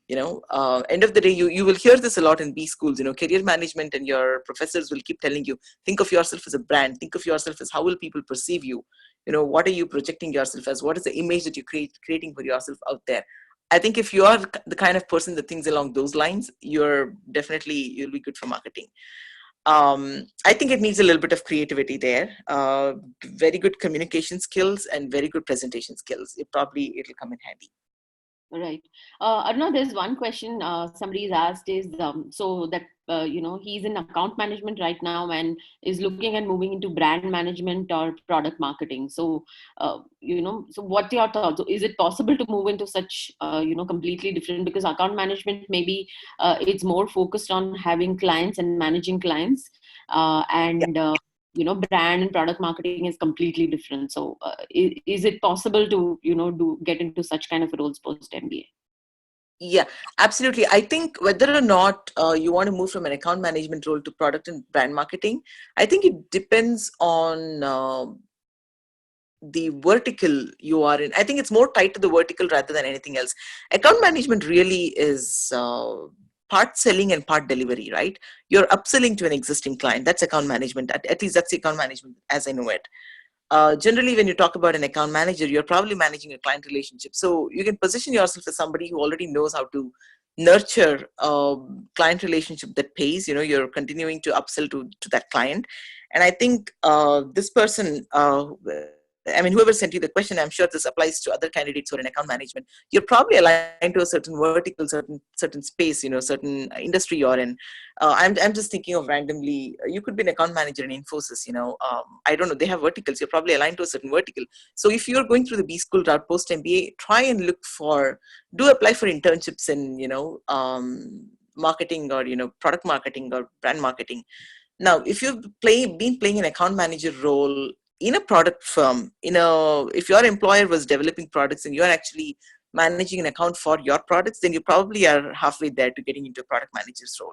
[SPEAKER 2] End of the day, you will hear this a lot in B schools. Career management and your professors will keep telling you, think of yourself as a brand. Think of yourself as how will people perceive you. What are you projecting yourself as? What is the image that you're creating for yourself out there? I think if you are the kind of person that thinks along those lines, you'll be good for marketing. I think it needs a little bit of creativity there, very good communication skills and very good presentation skills. It'll come in handy.
[SPEAKER 1] Right. Aruna, there's one question somebody's asked is, so that, he's in account management right now and is looking at moving into brand management or product marketing. So, so what's your thoughts? Is it possible to move into such, completely different, because account management, maybe it's more focused on having clients and managing clients, brand and product marketing is completely different. So is it possible to get into such kind of roles post MBA?
[SPEAKER 2] Yeah, absolutely. I think whether or not you want to move from an account management role to product and brand marketing, I think it depends on the vertical you are in. I think it's more tied to the vertical rather than anything else. Account management really is part selling and part delivery, right? You're upselling to an existing client. That's account management. At least that's account management as I know it. Generally, when you talk about an account manager, you're probably managing a client relationship. So you can position yourself as somebody who already knows how to nurture a client relationship that pays. You're continuing to upsell to that client. And I think this person, whoever sent you the question, I'm sure this applies to other candidates who are in account management. You're probably aligned to a certain vertical, certain space, certain industry you're in. I'm just thinking of randomly, you could be an account manager in Infosys, I don't know, they have verticals. You're probably aligned to a certain vertical. So if you're going through the B school route post MBA, try and apply for internships in, marketing or, product marketing or brand marketing. Now, if you've been playing an account manager role in a product firm, if your employer was developing products and you're actually managing an account for your products, then you probably are halfway there to getting into a product manager's role.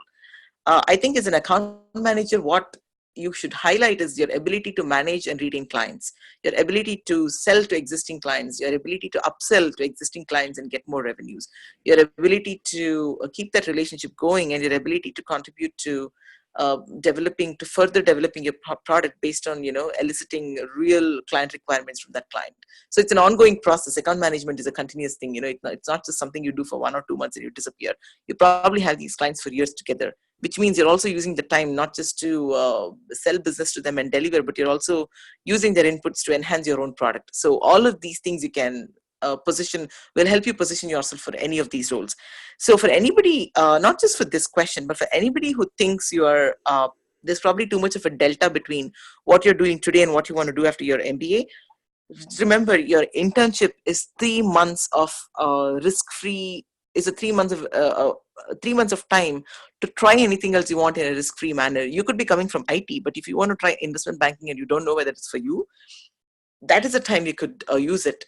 [SPEAKER 2] I think as an account manager, what you should highlight is your ability to manage and retain clients, your ability to sell to existing clients, your ability to upsell to existing clients and get more revenues, your ability to keep that relationship going, and your ability to contribute to further developing your product based on eliciting real client requirements from that client. So it's an ongoing process. Account management is a continuous thing. It's not just something you do for 1 or 2 months and you disappear. You probably have these clients for years together, which means you're also using the time not just to sell business to them and deliver, but you're also using their inputs to enhance your own product. So all of these things you can will help you position yourself for any of these roles. So for anybody, not just for this question, but for anybody who thinks there's probably too much of a delta between what you're doing today and what you want to do after your MBA, remember your internship is 3 months of risk-free, is a 3 months of time to try anything else you want in a risk-free manner. You could be coming from IT, but if you want to try investment banking and you don't know whether it's for you, that is the time you could use it.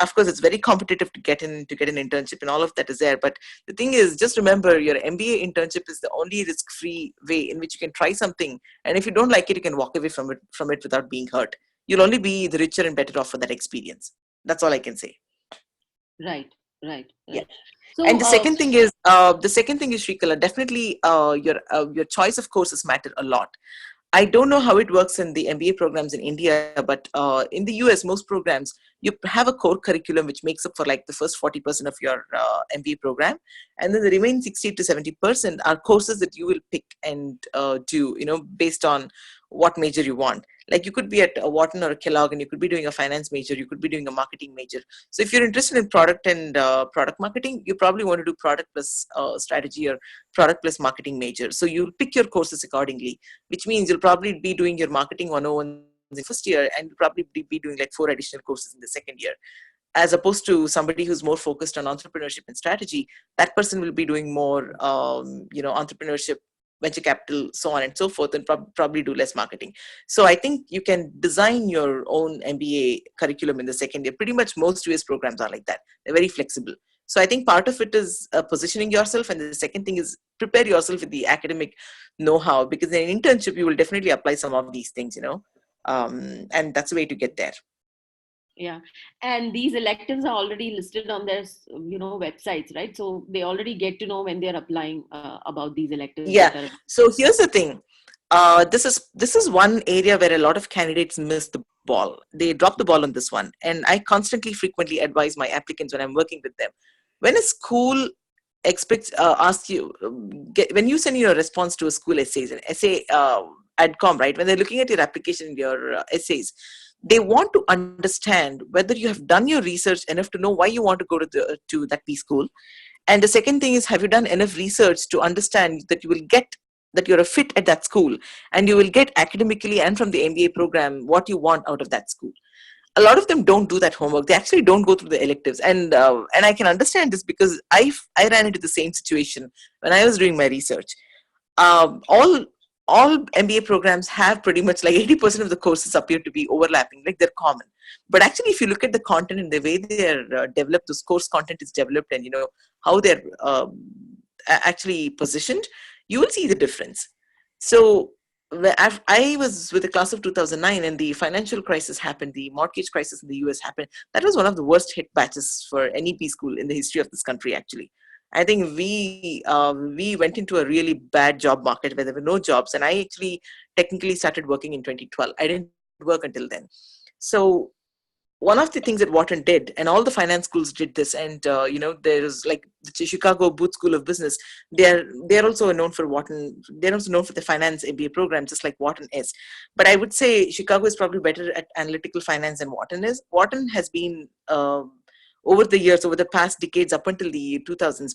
[SPEAKER 2] Of course, it's very competitive to get an internship, and all of that is there. But the thing is, just remember, your MBA internship is the only risk-free way in which you can try something, and if you don't like it, you can walk away from it without being hurt. You'll only be the richer and better off for that experience. That's all I can say.
[SPEAKER 1] Right.
[SPEAKER 2] Yeah.
[SPEAKER 1] So,
[SPEAKER 2] And the second thing is, Shrikala, definitely your choice of courses matter a lot. I don't know how it works in the MBA programs in India, but in the US, most programs, you have a core curriculum which makes up for like the first 40% of your MBA program. And then the remaining 60 to 70% are courses that you will pick and do, based on what major you want. Like you could be at a Wharton or a Kellogg and you could be doing a finance major, you could be doing a marketing major. So if you're interested in product and product marketing, you probably want to do product plus strategy or product plus marketing major. So you'll pick your courses accordingly, which means you'll probably be doing your marketing 101 in the first year and you'll probably be doing like 4 additional courses in the second year. As opposed to somebody who's more focused on entrepreneurship and strategy, that person will be doing more, entrepreneurship, venture capital, so on and so forth, and probably do less marketing. So I think you can design your own MBA curriculum in the second year. Pretty much most US programs are like that. They're very flexible. So I think part of it is positioning yourself, and the second thing is prepare yourself with the academic know-how, because in an internship you will definitely apply some of these things, and that's the way to get there.
[SPEAKER 1] Yeah, and these electives are already listed on their websites, right? So they already get to know when they're applying about these electives.
[SPEAKER 2] Yeah. So here's the thing. This is one area where a lot of candidates miss the ball. They drop the ball on this one, and I frequently advise my applicants when I'm working with them. When a school asks you, when you send your response to a school an essay Adcom, right? When they're looking at your application, your essays, they want to understand whether you have done your research enough to know why you want to go to that B school. And the second thing is, have you done enough research to understand that you're a fit at that school and you will get academically and from the MBA program what you want out of that school? A lot of them don't do that homework. They actually don't go through the electives. And I can understand this because I ran into the same situation when I was doing my research. All MBA programs have pretty much like 80% of the courses appear to be overlapping, like they're common. But actually, if you look at the content and the way they're developed, this course content is developed, and how they're actually positioned, you will see the difference. So I was with the class of 2009 and the financial crisis happened, the mortgage crisis in the US happened. That was one of the worst hit batches for any B school in the history of this country, actually. I think we went into a really bad job market where there were no jobs. And I actually technically started working in 2012. I didn't work until then. So one of the things that Wharton did, and all the finance schools did this, and there's like the Chicago Booth School of Business. They're also known for Wharton. They're also known for the finance MBA program, just like Wharton is. But I would say Chicago is probably better at analytical finance than Wharton is. Wharton has been over the years, over the past decades, up until the 2000s,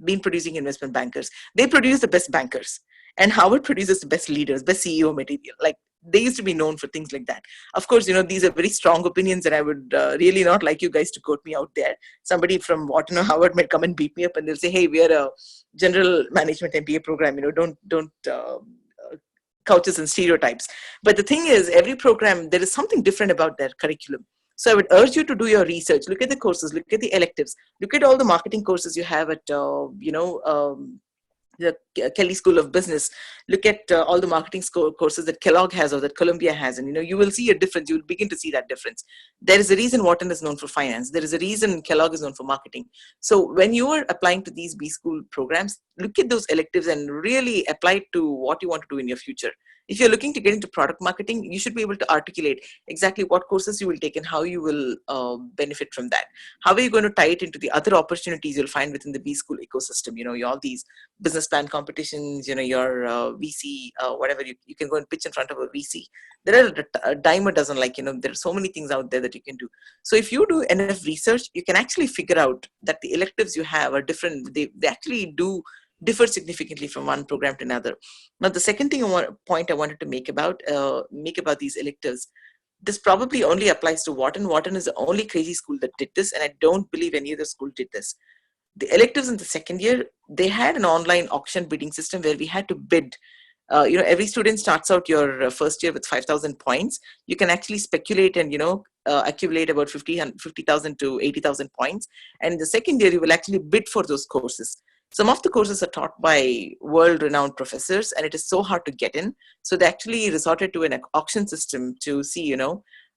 [SPEAKER 2] been producing investment bankers. They produce the best bankers, and Howard produces the best leaders, best CEO material. Like, they used to be known for things like that. Of course, these are very strong opinions, and I would really not like you guys to quote me out there. Somebody from Wharton or Howard might come and beat me up, and they'll say, "Hey, we are a general management MBA program. Don't couches and stereotypes. But the thing is, every program, there is something different about their curriculum. So I would urge you to do your research, look at the courses, look at the electives, look at all the marketing courses you have at, the Kelly School of Business. Look at all the marketing courses that Kellogg has or that Columbia has, and you will see a difference. You will begin to see that difference. There is a reason Wharton is known for finance. There is a reason Kellogg is known for marketing. So when you are applying to these B school programs, look at those electives and really apply to what you want to do in your future. If you're looking to get into product marketing, you should be able to articulate exactly what courses you will take and how you will benefit from that. How are you going to tie it into the other opportunities you'll find within the B school ecosystem? All these business plan competitions, your VC, whatever, you can go and pitch in front of a VC. There are a dime a dozen, there are so many things out there that you can do. So if you do enough research, you can actually figure out that the electives you have are different. They actually do differ significantly from one program to another. Now, the second point I wanted to make about these electives, this probably only applies to Wharton. Wharton is the only crazy school that did this, and I don't believe any other school did this. The electives in the second year, they had an online auction bidding system where we had to bid. Every student starts out your first year with 5,000 points. You can actually speculate and, accumulate about 50,000 to 80,000 points. And in the second year, you will actually bid for those courses. Some of the courses are taught by world-renowned professors, and it is so hard to get in. So they actually resorted to an auction system to see,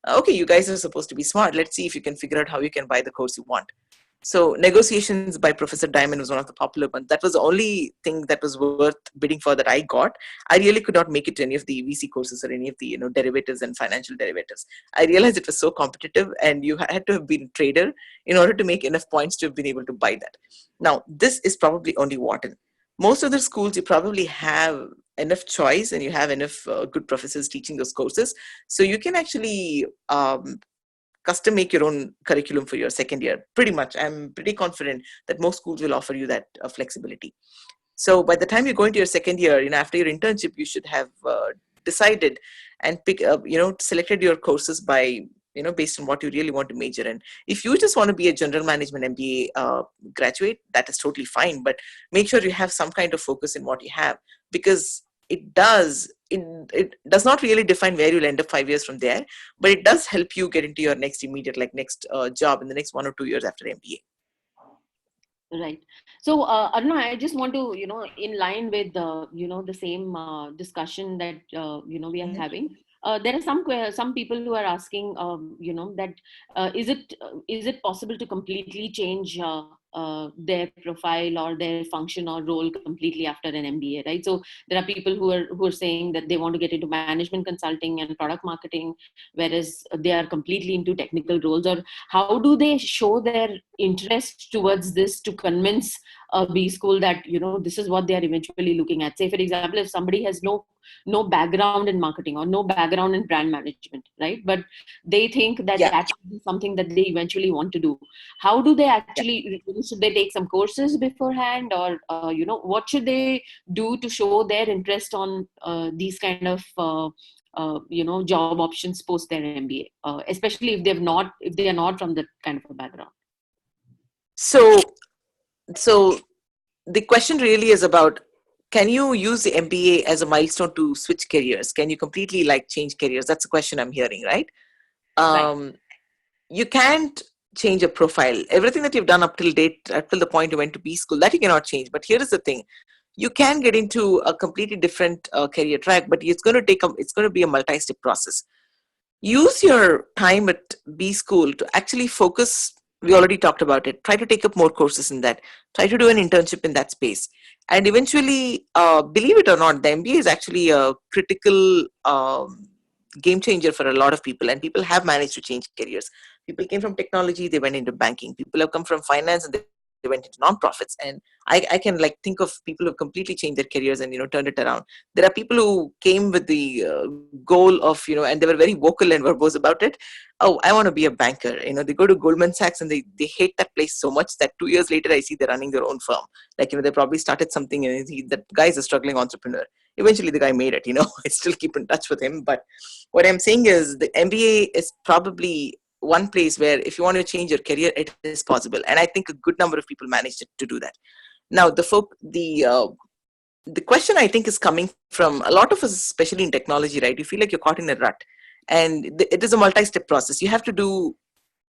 [SPEAKER 2] okay, you guys are supposed to be smart. Let's see if you can figure out how you can buy the course you want. So negotiations by Professor Diamond was one of the popular ones. That was the only thing that was worth bidding for that I got. I really could not make it to any of the VC courses or any of the derivatives and financial derivatives. I realized it was so competitive, and you had to have been a trader in order to make enough points to have been able to buy that. Now, this is probably only Wharton. Most other schools, you probably have enough choice and you have enough good professors teaching those courses. So you can actually custom make your own curriculum for your second year. Pretty much, I'm pretty confident that most schools will offer you that flexibility. So by the time you go into your second year, after your internship, you should have decided and selected your courses by, based on what you really want to major in. If you just want to be a general management MBA graduate, that is totally fine. But make sure you have some kind of focus in what you have, because it does not really define where you'll end up 5 years from there, but it does help you get into your next immediate, job in the next 1 or 2 years after MBA.
[SPEAKER 1] Right. So, Aruna, I just want to, in line with, the same discussion that, we are having. There are some people who are asking, that is it possible to completely change their profile or their function or role completely after an MBA, right? So there are people who are saying that they want to get into management consulting and product marketing, whereas they are completely into technical roles. Or how do they show their interest towards this to convince a B school that this is what they are eventually looking at? Say, for example, if somebody has no background in marketing or no background in brand management, right? But they think that that should be something that they eventually want to do. How do they actually, should they take some courses beforehand, or, what should they do to show their interest on these kind of, job options post their MBA, especially if they are not from that kind of a background?
[SPEAKER 2] So the question really is about, can you use the MBA as a milestone to switch careers? Can you completely change careers? That's the question I'm hearing, right?
[SPEAKER 1] Right.
[SPEAKER 2] You can't change a profile. Everything that you've done up till date, up till the point you went to B school, that you cannot change. But here is the thing. You can get into a completely different career track, but it's going to be a multi-step process. Use your time at B school to actually focus. We already talked about it. Try to take up more courses in that. Try to do an internship in that space. And eventually, believe it or not, the MBA is actually a critical game changer for a lot of people. And people have managed to change careers. People came from technology, they went into banking. People have come from finance and they went into nonprofits. And I can think of people who completely changed their careers and turned it around. There are people who came with the goal of and they were very vocal and verbose about it. Oh, I want to be a banker. They go to Goldman Sachs and they hate that place so much that 2 years later I see they're running their own firm. They probably started something and that guy is a struggling entrepreneur. Eventually the guy made it. I still keep in touch with him. But what I'm saying is the MBA is probably one place where if you want to change your career, it is possible. And I think a good number of people managed to do that. Now, the question I think is coming from a lot of us, especially in technology, right? You feel like you're caught in a rut, and it is a multi-step process. You have to do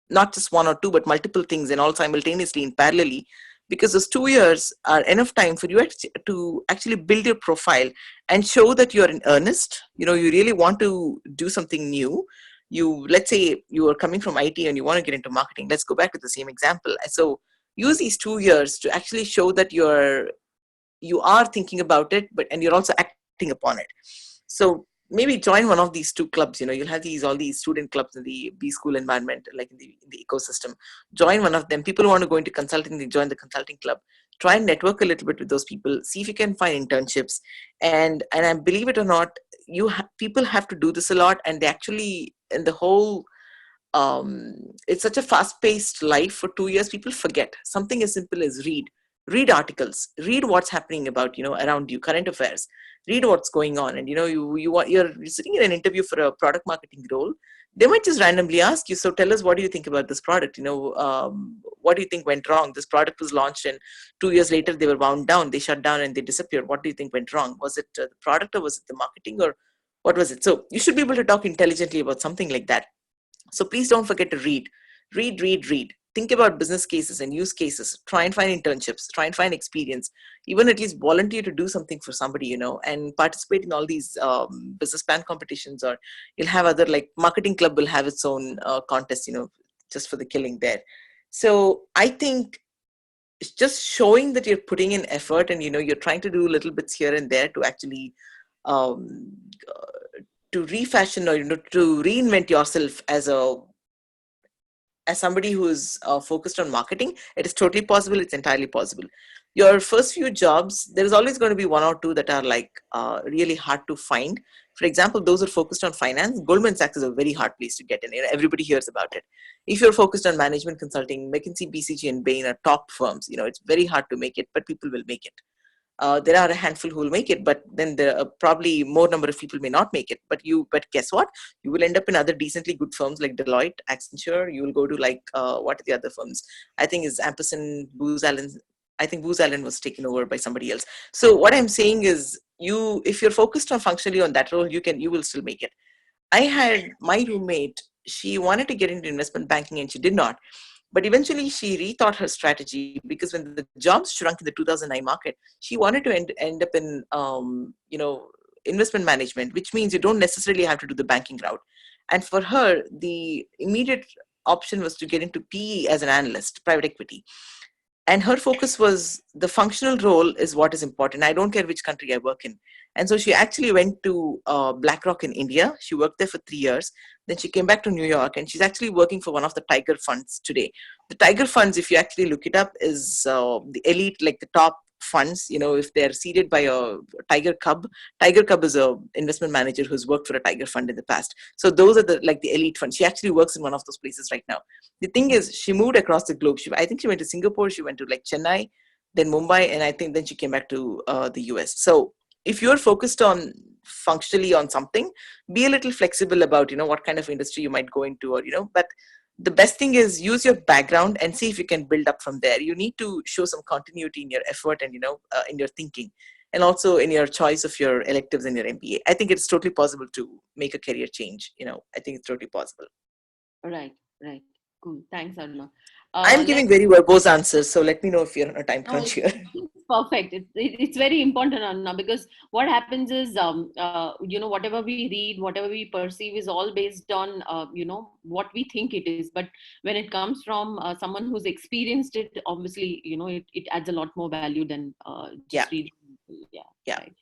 [SPEAKER 2] not just one or two, but multiple things and all simultaneously and parallelly, because those 2 years are enough time for you to actually build your profile and show that you're in earnest. You really want to do something new. Let's say you are coming from IT and you want to get into marketing. Let's go back to the same example. So use these 2 years to actually show that you are thinking about it, and you're also acting upon it. So maybe join one of these two clubs. You'll have all these student clubs in the B school environment, like in the ecosystem. Join one of them. People who want to go into consulting, they join the consulting club. Try and network a little bit with those people. See if you can find internships. And I believe it or not, people have to do this a lot, and they actually, in the whole it's such a fast-paced life. For 2 years, people forget something as simple as read articles, read what's happening about around you, current affairs, read what's going on. And you're sitting in an interview for a product marketing role. They might just randomly ask you, so tell us, what do you think about this product? What do you think went wrong? This product was launched, and 2 years later they were wound down, they shut down, and they disappeared. What do you think went wrong? Was it the product, or was it the marketing, or what was it? So you should be able to talk intelligently about something like that. So please don't forget to read. Think about business cases and use cases. Try and find internships. Try and find experience. Even at least volunteer to do something for somebody, and participate in all these business plan competitions. Or you'll have other, like marketing club will have its own contest, just for the killing there. So I think it's just showing that you're putting in effort, and you're trying to do little bits here and there to actually um, to refashion, or to reinvent yourself as somebody who is focused on marketing. It is totally possible. It's entirely possible. Your first few jobs, there is always going to be one or two that are like really hard to find. For example, those who are focused on finance, Goldman Sachs is a very hard place to get in. Everybody hears about it. If you're focused on management consulting, McKinsey, BCG, and Bain are top firms. It's very hard to make it, but people will make it. There are a handful who will make it, but then there are probably more number of people may not make it. But guess what? You will end up in other decently good firms like Deloitte, Accenture. You will go to like what are the other firms? I think is Ampersand, Booz Allen. I think Booz Allen was taken over by somebody else. So what I'm saying is, if you're focused on functionally on that role, you will still make it. I had my roommate. She wanted to get into investment banking and she did not. But eventually she rethought her strategy, because when the jobs shrunk in the 2009 market, she wanted to end up in, investment management, which means you don't necessarily have to do the banking route. And for her, the immediate option was to get into PE as an analyst, private equity. And her focus was the functional role is what is important. I don't care which country I work in. And so she actually went to BlackRock in India. She worked there for 3 years. Then she came back to New York, and she's actually working for one of the Tiger funds today. The Tiger funds, if you actually look it up, is the elite, like the top funds. If they're seeded by a Tiger Cub is a investment manager who's worked for a Tiger fund in the past. So those are the elite funds. She actually works in one of those places right now. The thing is, she moved across the globe. I think she went to Singapore, she went to like Chennai, then Mumbai, and I think then she came back to the US. So if you're focused on functionally on something, be a little flexible about what kind of industry you might go into, or but the best thing is use your background and see if you can build up from there. You need to show some continuity in your effort and in your thinking, and also in your choice of your electives and your MBA. I think it's totally possible to make a career change. I think it's totally possible.
[SPEAKER 1] Right. Cool. Thanks, Aruna.
[SPEAKER 2] I'm giving very verbose answers, so let me know if you're on a time crunch here.
[SPEAKER 1] It's perfect. It's very important, Anna, because what happens is, whatever we read, whatever we perceive is all based on, what we think it is. But when it comes from someone who's experienced it, obviously, it adds a lot more value than just reading. Yeah. Right.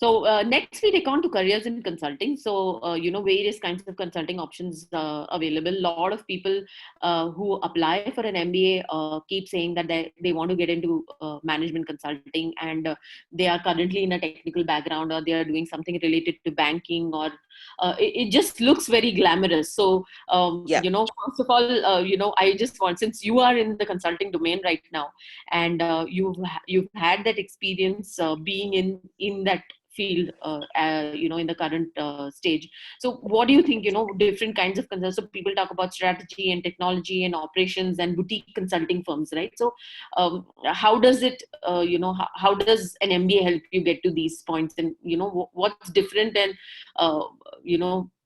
[SPEAKER 1] So next we take on to careers in consulting. So, various kinds of consulting options available. A lot of people who apply for an MBA keep saying that they want to get into management consulting, and they are currently in a technical background, or they are doing something related to banking, or it just looks very glamorous. So,
[SPEAKER 2] Yeah.
[SPEAKER 1] first of all, I just want, since you are in the consulting domain right now, and you've had that experience being in that field, in the current stage. So what do you think, different kinds of consultants? So people talk about strategy and technology and operations and boutique consulting firms, right? So how does it, how does an MBA help you get to these points? And, what's different, and,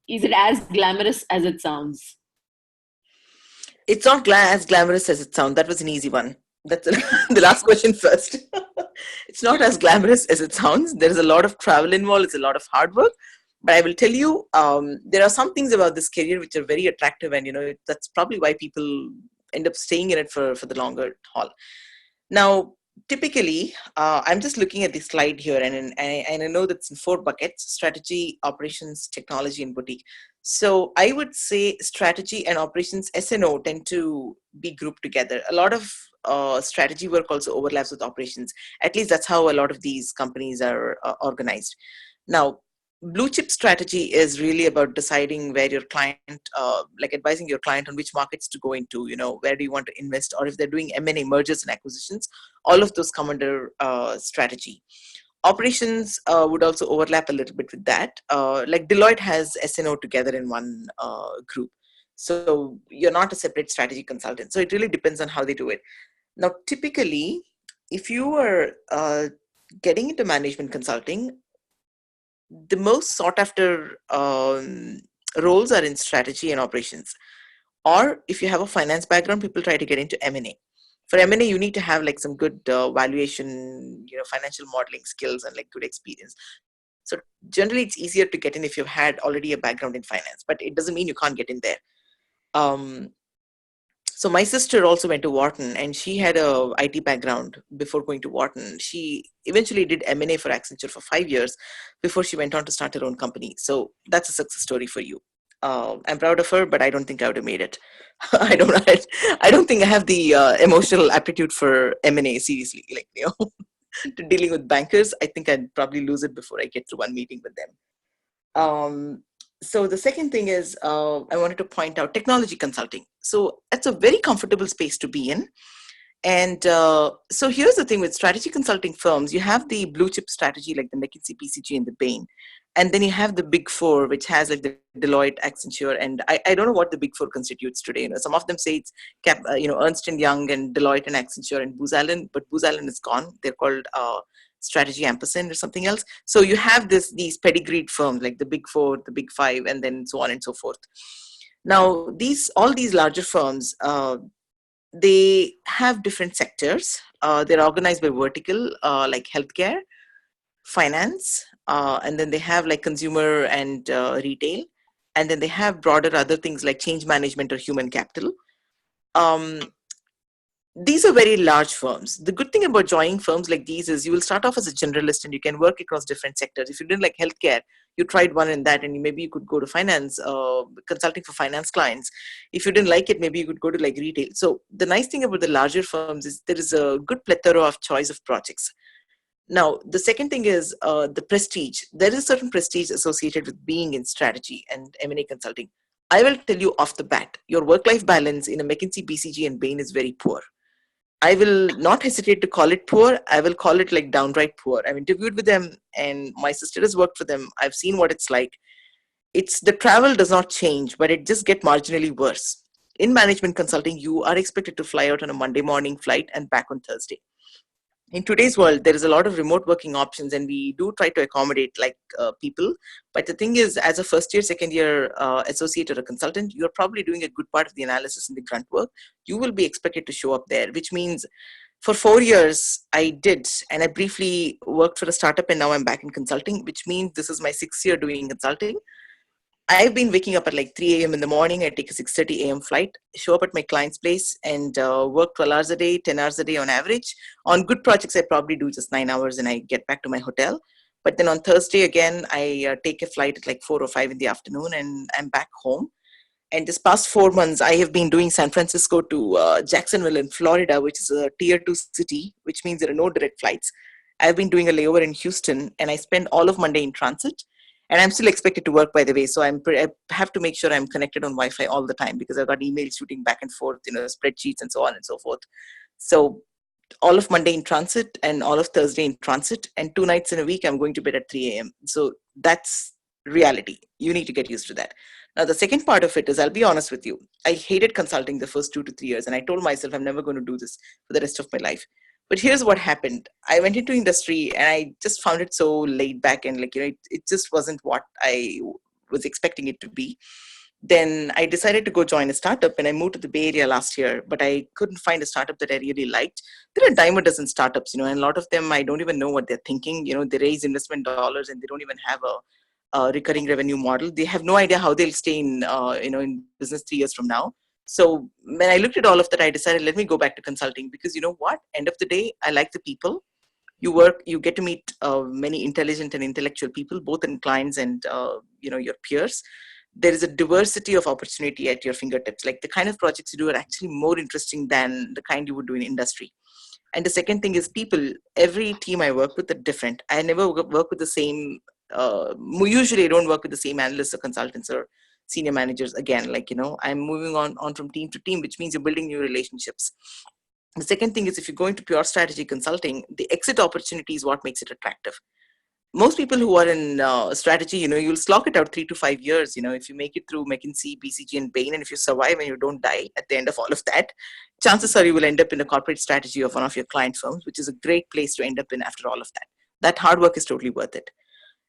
[SPEAKER 1] is it as glamorous as it sounds?
[SPEAKER 2] It's not as glamorous as it sounds. That was an easy one. That's the last question first. It's not as glamorous as it sounds. There is a lot of travel involved. It's a lot of hard work. But I will tell you, there are some things about this career which are very attractive, and that's probably why people end up staying in it for the longer haul. Now, typically, I'm just looking at the slide here, and I know that's in 4 buckets: strategy, operations, technology, and boutique. So I would say strategy and operations, S&O, tend to be grouped together. A lot of strategy work also overlaps with operations. At least that's how a lot of these companies are organized. Now, blue chip strategy is really about deciding where your client, like advising your client on which markets to go into, where do you want to invest, or if they're doing M&A, mergers and acquisitions, all of those come under strategy. Operations would also overlap a little bit with that. Like Deloitte has S&O together in one group. So you're not a separate strategy consultant. So it really depends on how they do it. Now, typically, if you are getting into management consulting, the most sought after roles are in strategy and operations. Or if you have a finance background, people try to get into M&A. For M&A, you need to have like some good valuation, financial modeling skills and like good experience. So generally, it's easier to get in if you've had already a background in finance, but it doesn't mean you can't get in there. So my sister also went to Wharton, and she had a IT background before going to Wharton. She eventually did M&A for Accenture for 5 years before she went on to start her own company. So that's a success story for you. I'm proud of her, but I don't think I would have made it. I don't think I have the emotional aptitude for M&A. Seriously, to dealing with bankers, I think I'd probably lose it before I get to one meeting with them. So the second thing is, I wanted to point out technology consulting. So that's a very comfortable space to be in. And so here's the thing with strategy consulting firms: you have the blue chip strategy like the McKinsey, BCG, and the Bain. And then you have the big 4, which has like the Deloitte, Accenture, and I don't know what the big 4 constitutes today. Some of them say it's Ernst & Young and Deloitte and Accenture and Booz Allen, but Booz Allen is gone. They're called Strategy Ampersand or something else. So you have these pedigreed firms like the big 4, the big 5, and then so on and so forth. Now, all these larger firms, they have different sectors. They're organized by vertical, like healthcare, finance, and then they have like consumer and retail, and then they have broader other things like change management or human capital. These are very large firms. The good thing about joining firms like these is you will start off as a generalist and you can work across different sectors. If you didn't like healthcare, you tried one in that, and maybe you could go to finance, consulting for finance clients. If you didn't like it, maybe you could go to like retail. So the nice thing about the larger firms is there is a good plethora of choice of projects. Now, the second thing is the prestige. There is certain prestige associated with being in strategy and M&A consulting. I will tell you off the bat, your work-life balance in a McKinsey, BCG, and Bain is very poor. I will not hesitate to call it poor. I will call it like downright poor. I've interviewed with them, and my sister has worked for them. I've seen what it's like. The travel does not change, but it just gets marginally worse. In management consulting, you are expected to fly out on a Monday morning flight and back on Thursday. In today's world, there is a lot of remote working options, and we do try to accommodate people. But the thing is, as a first year, second year associate or a consultant, you're probably doing a good part of the analysis and the grunt work. You will be expected to show up there, which means for 4 years I did, and I briefly worked for a startup, and now I'm back in consulting, which means this is my 6th year doing consulting. I've been waking up at like 3 a.m. in the morning. I take a 6:30 a.m. flight, show up at my client's place, and work 12 hours a day, 10 hours a day on average. On good projects, I probably do just 9 hours and I get back to my hotel. But then on Thursday, again, I take a flight at like 4 or 5 in the afternoon, and I'm back home. And this past 4 months, I have been doing San Francisco to Jacksonville in Florida, which is a tier 2 city, which means there are no direct flights. I've been doing a layover in Houston, and I spend all of Monday in transit. And I'm still expected to work, by the way. So I have to make sure I'm connected on Wi-Fi all the time because I've got emails shooting back and forth, spreadsheets and so on and so forth. So all of Monday in transit and all of Thursday in transit, and 2 nights in a week, I'm going to bed at 3 a.m. So that's reality. You need to get used to that. Now, the second part of it is, I'll be honest with you, I hated consulting the first 2 to 3 years, and I told myself I'm never going to do this for the rest of my life. But here's what happened. I went into industry and I just found it so laid back, and it just wasn't what I was expecting it to be. Then I decided to go join a startup, and I moved to the Bay Area last year, but I couldn't find a startup that I really liked. There are a dime a dozen startups, and a lot of them, I don't even know what they're thinking. They raise investment dollars and they don't even have a recurring revenue model. They have no idea how they'll stay in business 3 years from now. So when I looked at all of that, I decided, let me go back to consulting, because you know what? End of the day, I like the people. You get to meet many intelligent and intellectual people, both in clients and your peers. There is a diversity of opportunity at your fingertips. Like, the kind of projects you do are actually more interesting than the kind you would do in industry. And the second thing is people. Every team I work with are different. I never work with the same, usually I don't work with the same analysts or consultants or senior managers again. I'm moving on from team to team, which means you're building new relationships. The second thing is, if you go into pure strategy consulting, the exit opportunity is what makes it attractive. Most people who are in strategy, you'll slog it out 3 to 5 years. If you make it through McKinsey, BCG, and Bain, and if you survive and you don't die at the end of all of that, chances are you will end up in a corporate strategy of one of your client firms, which is a great place to end up in after all of that. That hard work is totally worth it.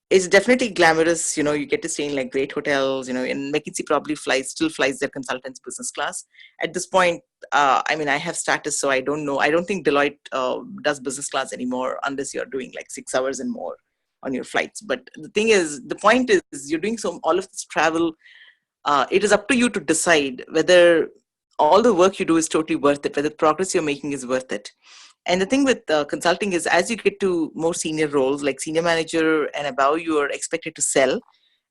[SPEAKER 2] It's definitely glamorous. You get to stay in great hotels, and McKinsey probably still flies their consultants business class. At this point, I have status, so I don't know. I don't think Deloitte does business class anymore unless you're doing 6 hours and more on your flights. But the point is, you're doing all of this travel. It is up to you to decide whether all the work you do is totally worth it, whether the progress you're making is worth it. And the thing with consulting is, as you get to more senior roles, like senior manager and above, you are expected to sell.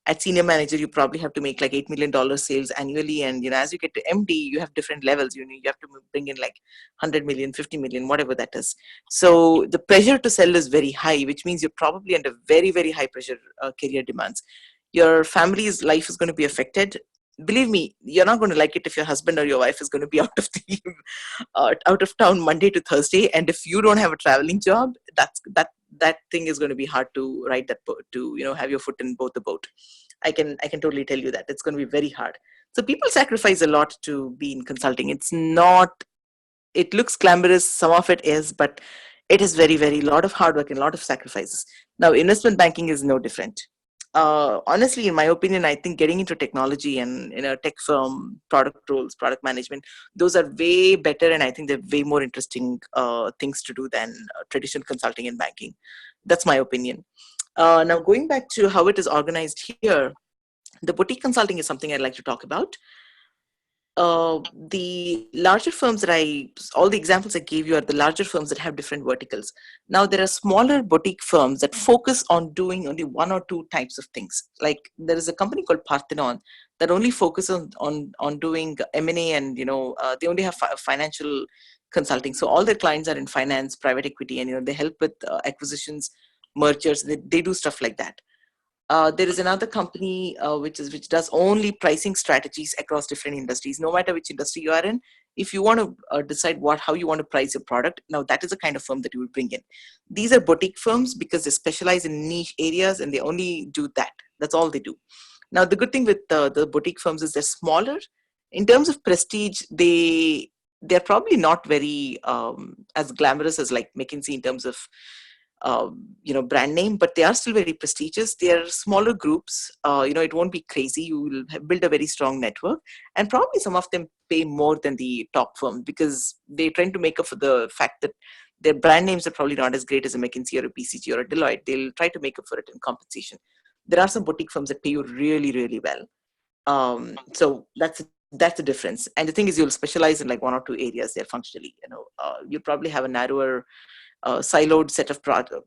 [SPEAKER 2] At senior manager, you probably have to make $8 million sales annually. And, as you get to MD, you have different levels. You have to bring in 100 million, 50 million, whatever that is. So the pressure to sell is very high, which means you're probably under very, very high pressure career demands. Your family's life is going to be affected. Believe me, you're not going to like it if your husband or your wife is going to be out of town Monday to Thursday, and if you don't have a traveling job, that thing is going to be hard to ride that boat, to have your foot in both the boat. I can totally tell you that it's going to be very hard. So people sacrifice a lot to be in consulting. It looks glamorous, some of it is, but it is very, very lot of hard work and a lot of sacrifices. Now, investment banking is no different. Honestly, in my opinion, I think getting into technology and in a tech firm, product roles, product management, those are way better, and I think they're way more interesting things to do than traditional consulting and banking. That's my opinion. Now, going back to how it is organized here, the boutique consulting is something I'd like to talk about. The larger firms all the examples I gave you are the larger firms that have different verticals. Now, there are smaller boutique firms that focus on doing only 1 or 2 types of things. Like, there is a company called Parthenon that only focuses on doing M&A, and they only have financial consulting. So all their clients are in finance, private equity, and they help with acquisitions, mergers. They do stuff like that. There is another company which does only pricing strategies across different industries. No matter which industry you are in, if you want to decide how you want to price your product, now that is the kind of firm that you will bring in. These are boutique firms because they specialize in niche areas and they only do that. That's all they do. Now, the good thing with the boutique firms is they're smaller. In terms of prestige, they're probably not very as glamorous as McKinsey in terms of brand name, but they are still very prestigious. They are smaller groups. It won't be crazy. You will build a very strong network, and probably some of them pay more than the top firm because they're trying to make up for the fact that their brand names are probably not as great as a McKinsey or a BCG or a Deloitte. They'll try to make up for it in compensation. There are some boutique firms that pay you really, really well. So that's the difference. And the thing is, you'll specialize in 1 or 2 areas there functionally. You'll probably have a narrower siloed set of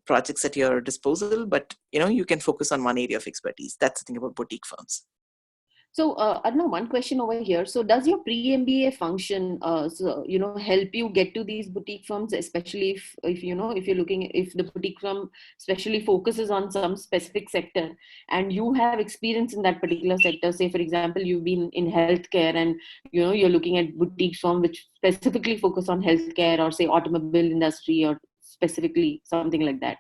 [SPEAKER 2] projects at your disposal, but you can focus on one area of expertise. That's the thing about boutique firms.
[SPEAKER 1] So, Arnav, one question over here. So, does your pre-MBA function, help you get to these boutique firms, especially if if you're looking, if the boutique firm especially focuses on some specific sector, and you have experience in that particular sector. Say, for example, you've been in healthcare, and you're looking at boutique firm which specifically focus on healthcare, or say automobile industry, or specifically something like that.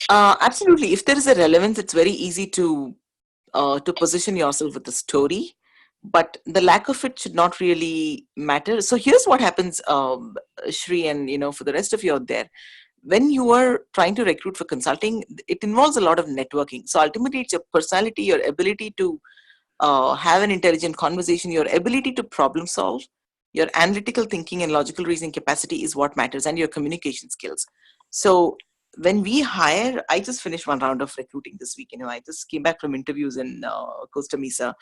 [SPEAKER 2] Absolutely. If there is a relevance, it's very easy to position yourself with a story, but the lack of it should not really matter. So here's what happens, Shri, and for the rest of you out there. When you are trying to recruit for consulting, it involves a lot of networking. So ultimately, it's your personality, your ability to have an intelligent conversation, your ability to problem solve, your analytical thinking and logical reasoning capacity is what matters, and your communication skills. So when we hire, I just finished one round of recruiting this week. I just came back from interviews in Costa Mesa,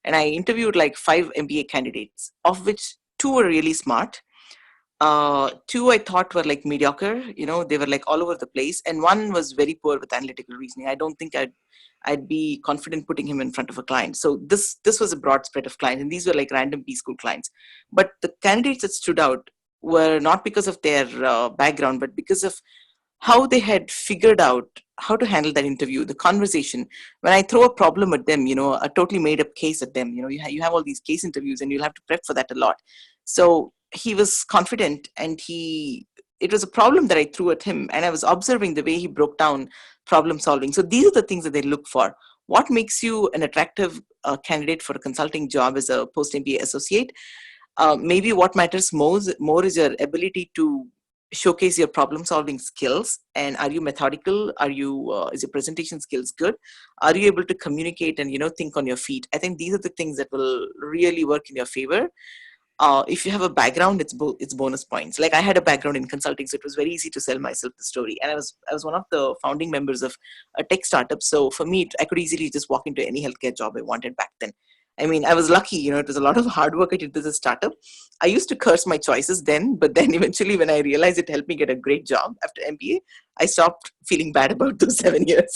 [SPEAKER 2] and I interviewed like 5 MBA candidates, of which 2 were really smart. 2 I thought were like mediocre, they were like all over the place, and 1 was very poor with analytical reasoning. I don't think I'd be confident putting him in front of a client. So this was a broad spread of clients, and these were like random B school clients. But the candidates that stood out were not because of their background, but because of how they had figured out how to handle that interview, the conversation. When I throw a problem at them, a totally made up case at them, you have all these case interviews and you'll have to prep for that a lot. So he was confident, and it was a problem that I threw at him, and I was observing the way he broke down problem solving. So these are the things that they look for. What makes you an attractive candidate for a consulting job as a post-MBA associate? Maybe what matters more is your ability to showcase your problem solving skills. And are you methodical? Are you is your presentation skills good? Are you able to communicate and think on your feet? I think these are the things that will really work in your favor. If you have a background, it's bonus points. Like I had a background in consulting, so it was very easy to sell myself the story. And I was one of the founding members of a tech startup. So for me, I could easily just walk into any healthcare job I wanted back then. I mean, I was lucky, it was a lot of hard work I did as a startup. I used to curse my choices then, but then eventually when I realized it helped me get a great job after MBA, I stopped feeling bad about those 7 years.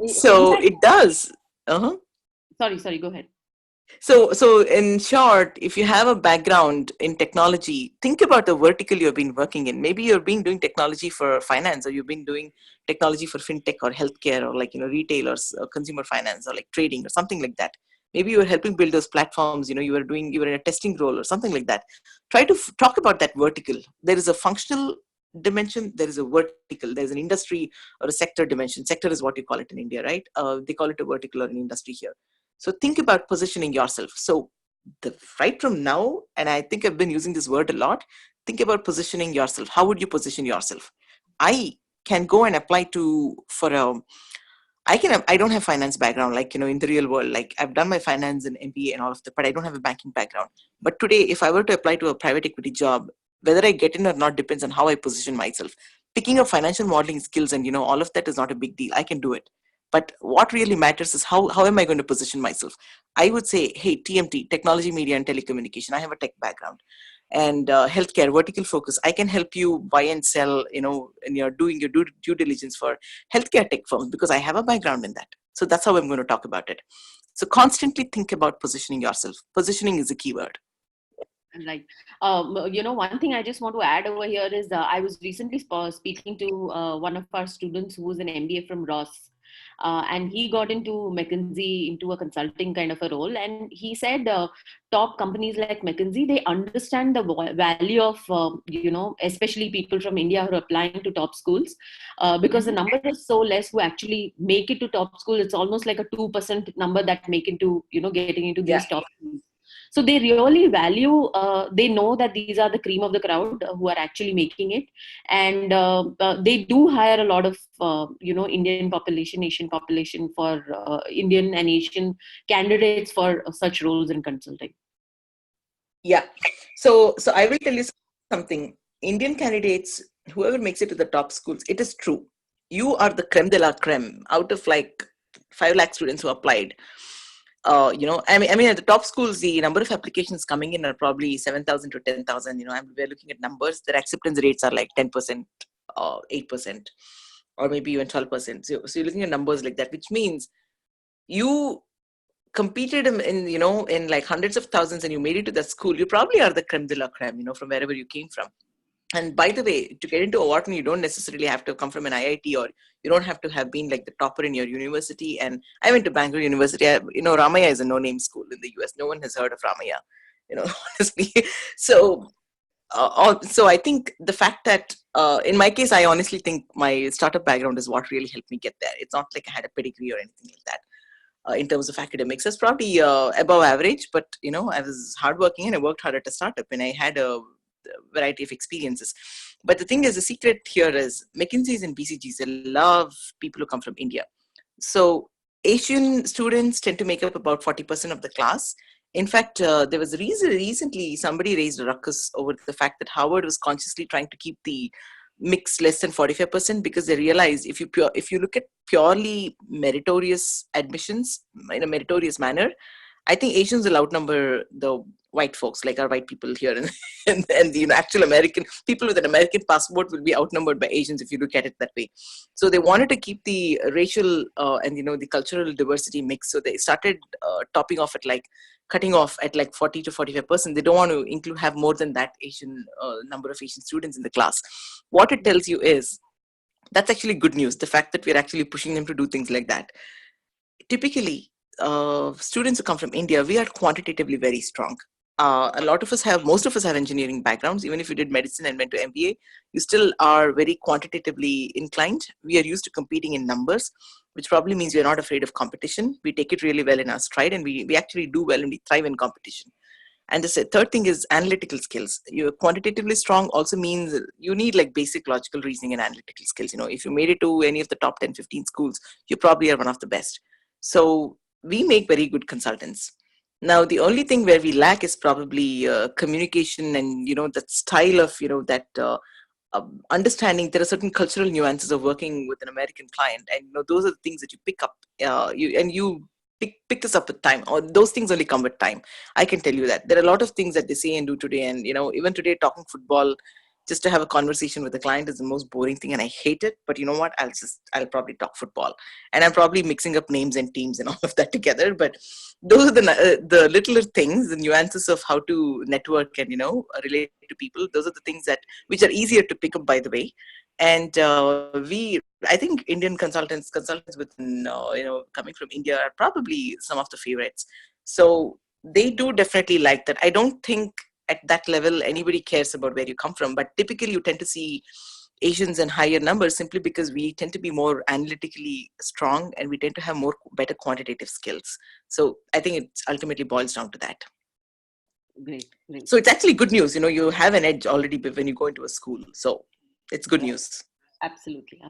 [SPEAKER 2] So it does. Uh-huh.
[SPEAKER 1] Sorry, go ahead.
[SPEAKER 2] So in short, if you have a background in technology, think about the vertical you've been working in. Maybe you've been doing technology for finance, or you've been doing technology for fintech or healthcare, or like, retail, or consumer finance, or like trading or something like that. Maybe you were helping build those platforms, you were in a testing role or something like that. Try to talk about that vertical. There is a functional dimension, there is a vertical, there's an industry or a sector dimension. Sector is what you call it in India, right? They call it a vertical or an industry here. So think about positioning yourself. So right from now, and I think I've been using this word a lot, think about positioning yourself. How would you position yourself? I can go and apply I don't have finance background, like, in the real world, like I've done my finance and MBA and all of that, but I don't have a banking background. But today, if I were to apply to a private equity job, whether I get in or not depends on how I position myself. Picking up financial modeling skills and, all of that is not a big deal. I can do it. But what really matters is how am I going to position myself? I would say, hey, TMT, technology, media, and telecommunication. I have a tech background. And healthcare, vertical focus. I can help you buy and sell, and you're doing your due diligence for healthcare tech firms because I have a background in that. So that's how I'm going to talk about it. So constantly think about positioning yourself. Positioning is a key word.
[SPEAKER 1] Right. One thing I just want to add over here is I was recently speaking to one of our students who was an MBA from Ross. And he got into McKinsey, into a consulting kind of a role. And he said top companies like McKinsey, they understand the value of, especially people from India who are applying to top schools, because the number is so less who actually make it to top school. It's almost like a 2% number that make into, getting into these top schools. So they really value, they know that these are the cream of the crowd who are actually making it. And they do hire a lot of, Indian population, Asian population for Indian and Asian candidates for such roles in consulting.
[SPEAKER 2] Yeah. So I will tell you something. Indian candidates, whoever makes it to the top schools, it is true. You are the creme de la creme out of like 5 lakh students who applied. I mean, at the top schools, the number of applications coming in are probably 7,000 to 10,000. We're looking at numbers. Their acceptance rates are like 10%, 8%, or maybe even 12%. So you're looking at numbers like that, which means you competed in like hundreds of thousands and you made it to that school, you probably are the creme de la creme, from wherever you came from. And by the way, to get into a Wharton, you don't necessarily have to come from an IIT, or you don't have to have been like the topper in your university. And I went to Bangalore University. Ramaya is a no-name school in the US. No one has heard of Ramaya, honestly. So, so I think the fact that, in my case, I honestly think my startup background is what really helped me get there. It's not like I had a pedigree or anything like that. In terms of academics, it's probably above average, but I was hardworking and I worked hard at a startup and I had a variety of experiences. But the thing is, the secret here is McKinsey's and BCG's, they love people who come from India. So Asian students tend to make up about 40% of the class. In fact, there was recently somebody raised a ruckus over the fact that Harvard was consciously trying to keep the mix less than 45% because they realize if you look at purely meritorious admissions in a meritorious manner, I think Asians will outnumber the white folks, like our white people here, and the actual American people with an American passport will be outnumbered by Asians if you look at it that way. So they wanted to keep the racial and the cultural diversity mix. So they started cutting off at like 40 to 45%. They don't want to have more than that Asian number of Asian students in the class. What it tells you is that's actually good news. The fact that we're actually pushing them to do things like that. Typically, students who come from India, we are quantitatively very strong. Most of us have engineering backgrounds. Even if you did medicine and went to MBA, you still are very quantitatively inclined. We are used to competing in numbers, which probably means we're not afraid of competition. We take it really well in our stride, and we actually do well and we thrive in competition. And the third thing is analytical skills. You're quantitatively strong also means you need like basic logical reasoning and analytical skills. If you made it to any of the top 10, 15 schools, you probably are one of the best. So we make very good consultants. Now, the only thing where we lack is probably communication and, that style of, that understanding. There are certain cultural nuances of working with an American client. And, those are the things that you pick up. You pick this up with time, or those things only come with time. I can tell you that. There are a lot of things that they say and do today. And, even today, talking football, just to have a conversation with a client is the most boring thing and I hate it. But you know what? I'll probably talk football, and I'm probably mixing up names and teams and all of that together. But those are the littler things, the nuances of how to network and, relate to people. Those are the things which are easier to pick up, by the way. And I think Indian consultants within, coming from India are probably some of the favorites. So they do definitely like that. I don't think at that level anybody cares about where you come from, but typically you tend to see Asians in higher numbers simply because we tend to be more analytically strong and we tend to have better quantitative skills. So I think it ultimately boils down to that.
[SPEAKER 1] Great.
[SPEAKER 2] So it's actually good news. You have an edge already when you go into a school. So it's good news.
[SPEAKER 1] Absolutely.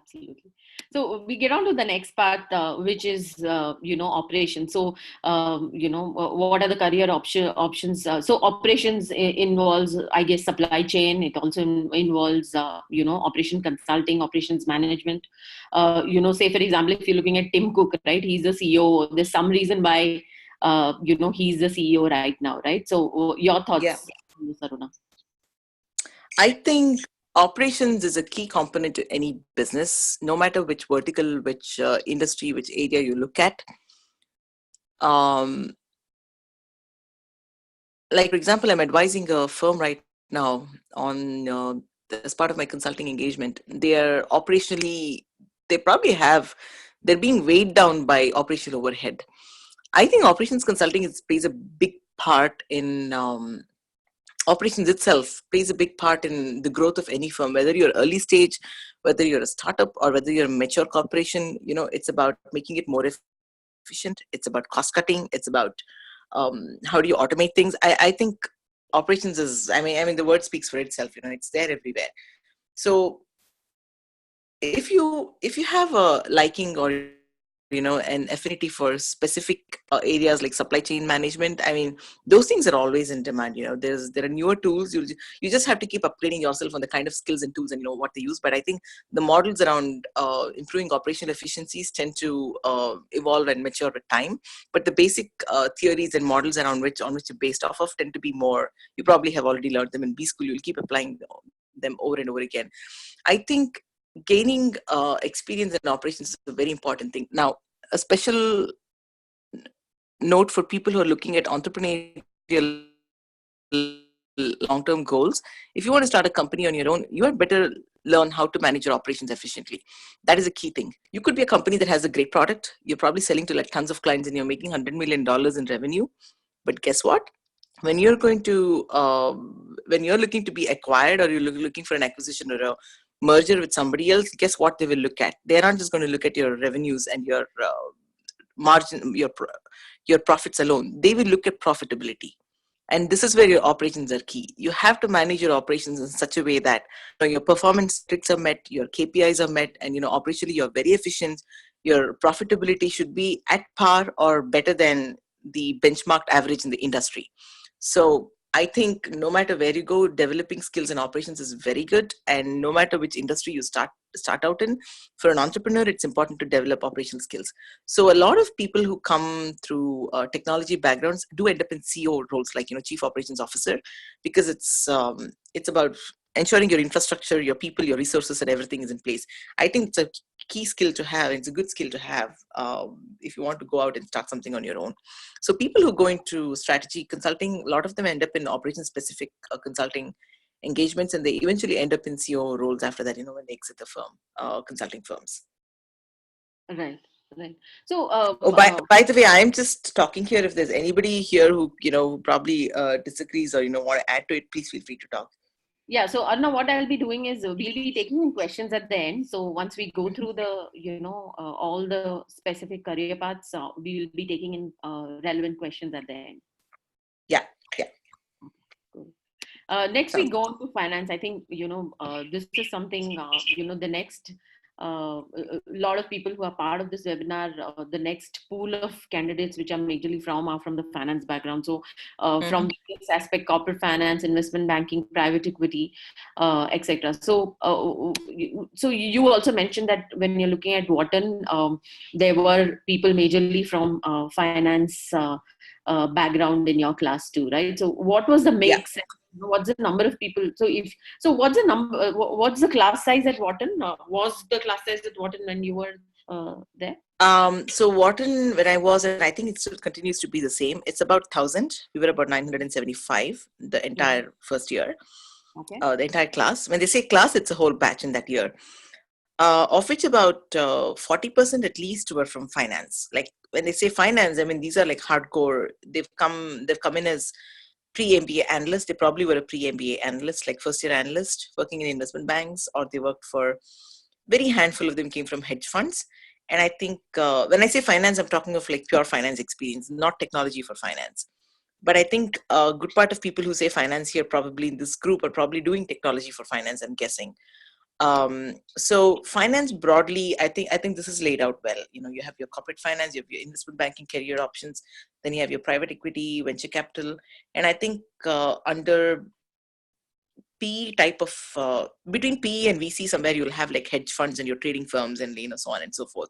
[SPEAKER 1] So we get on to the next part, which is, operations. So, what are the career options? So operations involves, I guess, supply chain. It also involves, operation consulting, operations management. Say, for example, if you're looking at Tim Cook, right? He's the CEO. There's some reason why, he's the CEO right now, right? So your thoughts, Saruna?
[SPEAKER 2] I think operations is a key component to any business, no matter which vertical, which industry, which area you look at. Like, for example, I'm advising a firm right now on as part of my consulting engagement. They're being weighed down by operational overhead. I think operations consulting plays a big part in operations itself plays a big part in the growth of any firm, whether you're early stage, whether you're a startup, or whether you're a mature corporation. It's about making it more efficient. It's about cost cutting. It's about how do you automate things. I think operations is, I mean, the word speaks for itself. It's there everywhere. So if you have a liking or an affinity for specific areas like supply chain management, I mean, those things are always in demand. There are newer tools. You just have to keep upgrading yourself on the kind of skills and tools and what they use. But I think the models around improving operational efficiencies tend to evolve and mature with time. But the basic theories and models on which you're based off of tend to be more, you probably have already learned them in B school. You'll keep applying them over and over again. I think gaining experience in operations is a very important thing. Now, a special note for people who are looking at entrepreneurial long-term goals. If you want to start a company on your own, you had better learn how to manage your operations efficiently. That is a key thing. You could be a company that has a great product. You're probably selling to like tons of clients and you're making $100 million in revenue. But guess what? When you're going to, when you're looking to be acquired or you're looking for an acquisition or a merger with somebody else, guess what they will look at? They're not just going to look at your revenues and your margin, your profits alone. They will look at profitability. And this is where your operations are key. You have to manage your operations in such a way that your performance metrics are met, your KPIs are met, and operationally you're very efficient. Your profitability should be at par or better than the benchmarked average in the industry. So I think no matter where you go, developing skills in operations is very good. And no matter which industry you start out in, for an entrepreneur, it's important to develop operational skills. So a lot of people who come through technology backgrounds do end up in CEO roles, like chief operations officer, because it's about ensuring your infrastructure, your people, your resources, and everything is in place. I think it's a key skill to have. It's a good skill to have if you want to go out and start something on your own. So people who go into strategy consulting, a lot of them end up in operation-specific consulting engagements, and they eventually end up in CEO roles after that, when they exit the firm, consulting firms.
[SPEAKER 1] Right. So,
[SPEAKER 2] by the way, I'm just talking here. If there's anybody here who, probably disagrees or, want to add to it, please feel free to talk.
[SPEAKER 1] Yeah, so Arna, what I'll be doing is we'll be taking in questions at the end. So once we go through the, all the specific career paths, we will be taking in relevant questions at the end.
[SPEAKER 2] Yeah.
[SPEAKER 1] Cool. Next, we go on to finance. I think, this is something, the next, a lot of people who are part of this webinar, the next pool of candidates which are majorly are from the finance background. So from this aspect, corporate finance, investment banking, private equity, etc. So so you also mentioned that when you're looking at Wharton, there were people majorly from finance background in your class too, right? So what was the mix? Yeah. What's the number of people? What's the number? What's the class size at Wharton? Was the class size at Wharton when you were there?
[SPEAKER 2] So Wharton, when I was, and I think it still continues to be the same. It's about 1,000. We were about 975 the entire first year.
[SPEAKER 1] Okay.
[SPEAKER 2] The entire class. When they say class, it's a whole batch in that year. Of which about 40% at least were from finance. Like when they say finance, I mean these are like hardcore. They've come in as pre-MBA analysts. They probably were a pre-MBA analyst, like first-year analyst working in investment banks, or they worked for, very handful of them came from hedge funds. And I think when I say finance, I'm talking of like pure finance experience, not technology for finance. But I think a good part of people who say finance here probably in this group are probably doing technology for finance, I'm guessing. So finance broadly, I think this is laid out well. You have your corporate finance, you have your investment banking career options, then you have your private equity, venture capital, and I think under PE type of between PE and VC, somewhere you'll have like hedge funds and your trading firms and so on and so forth.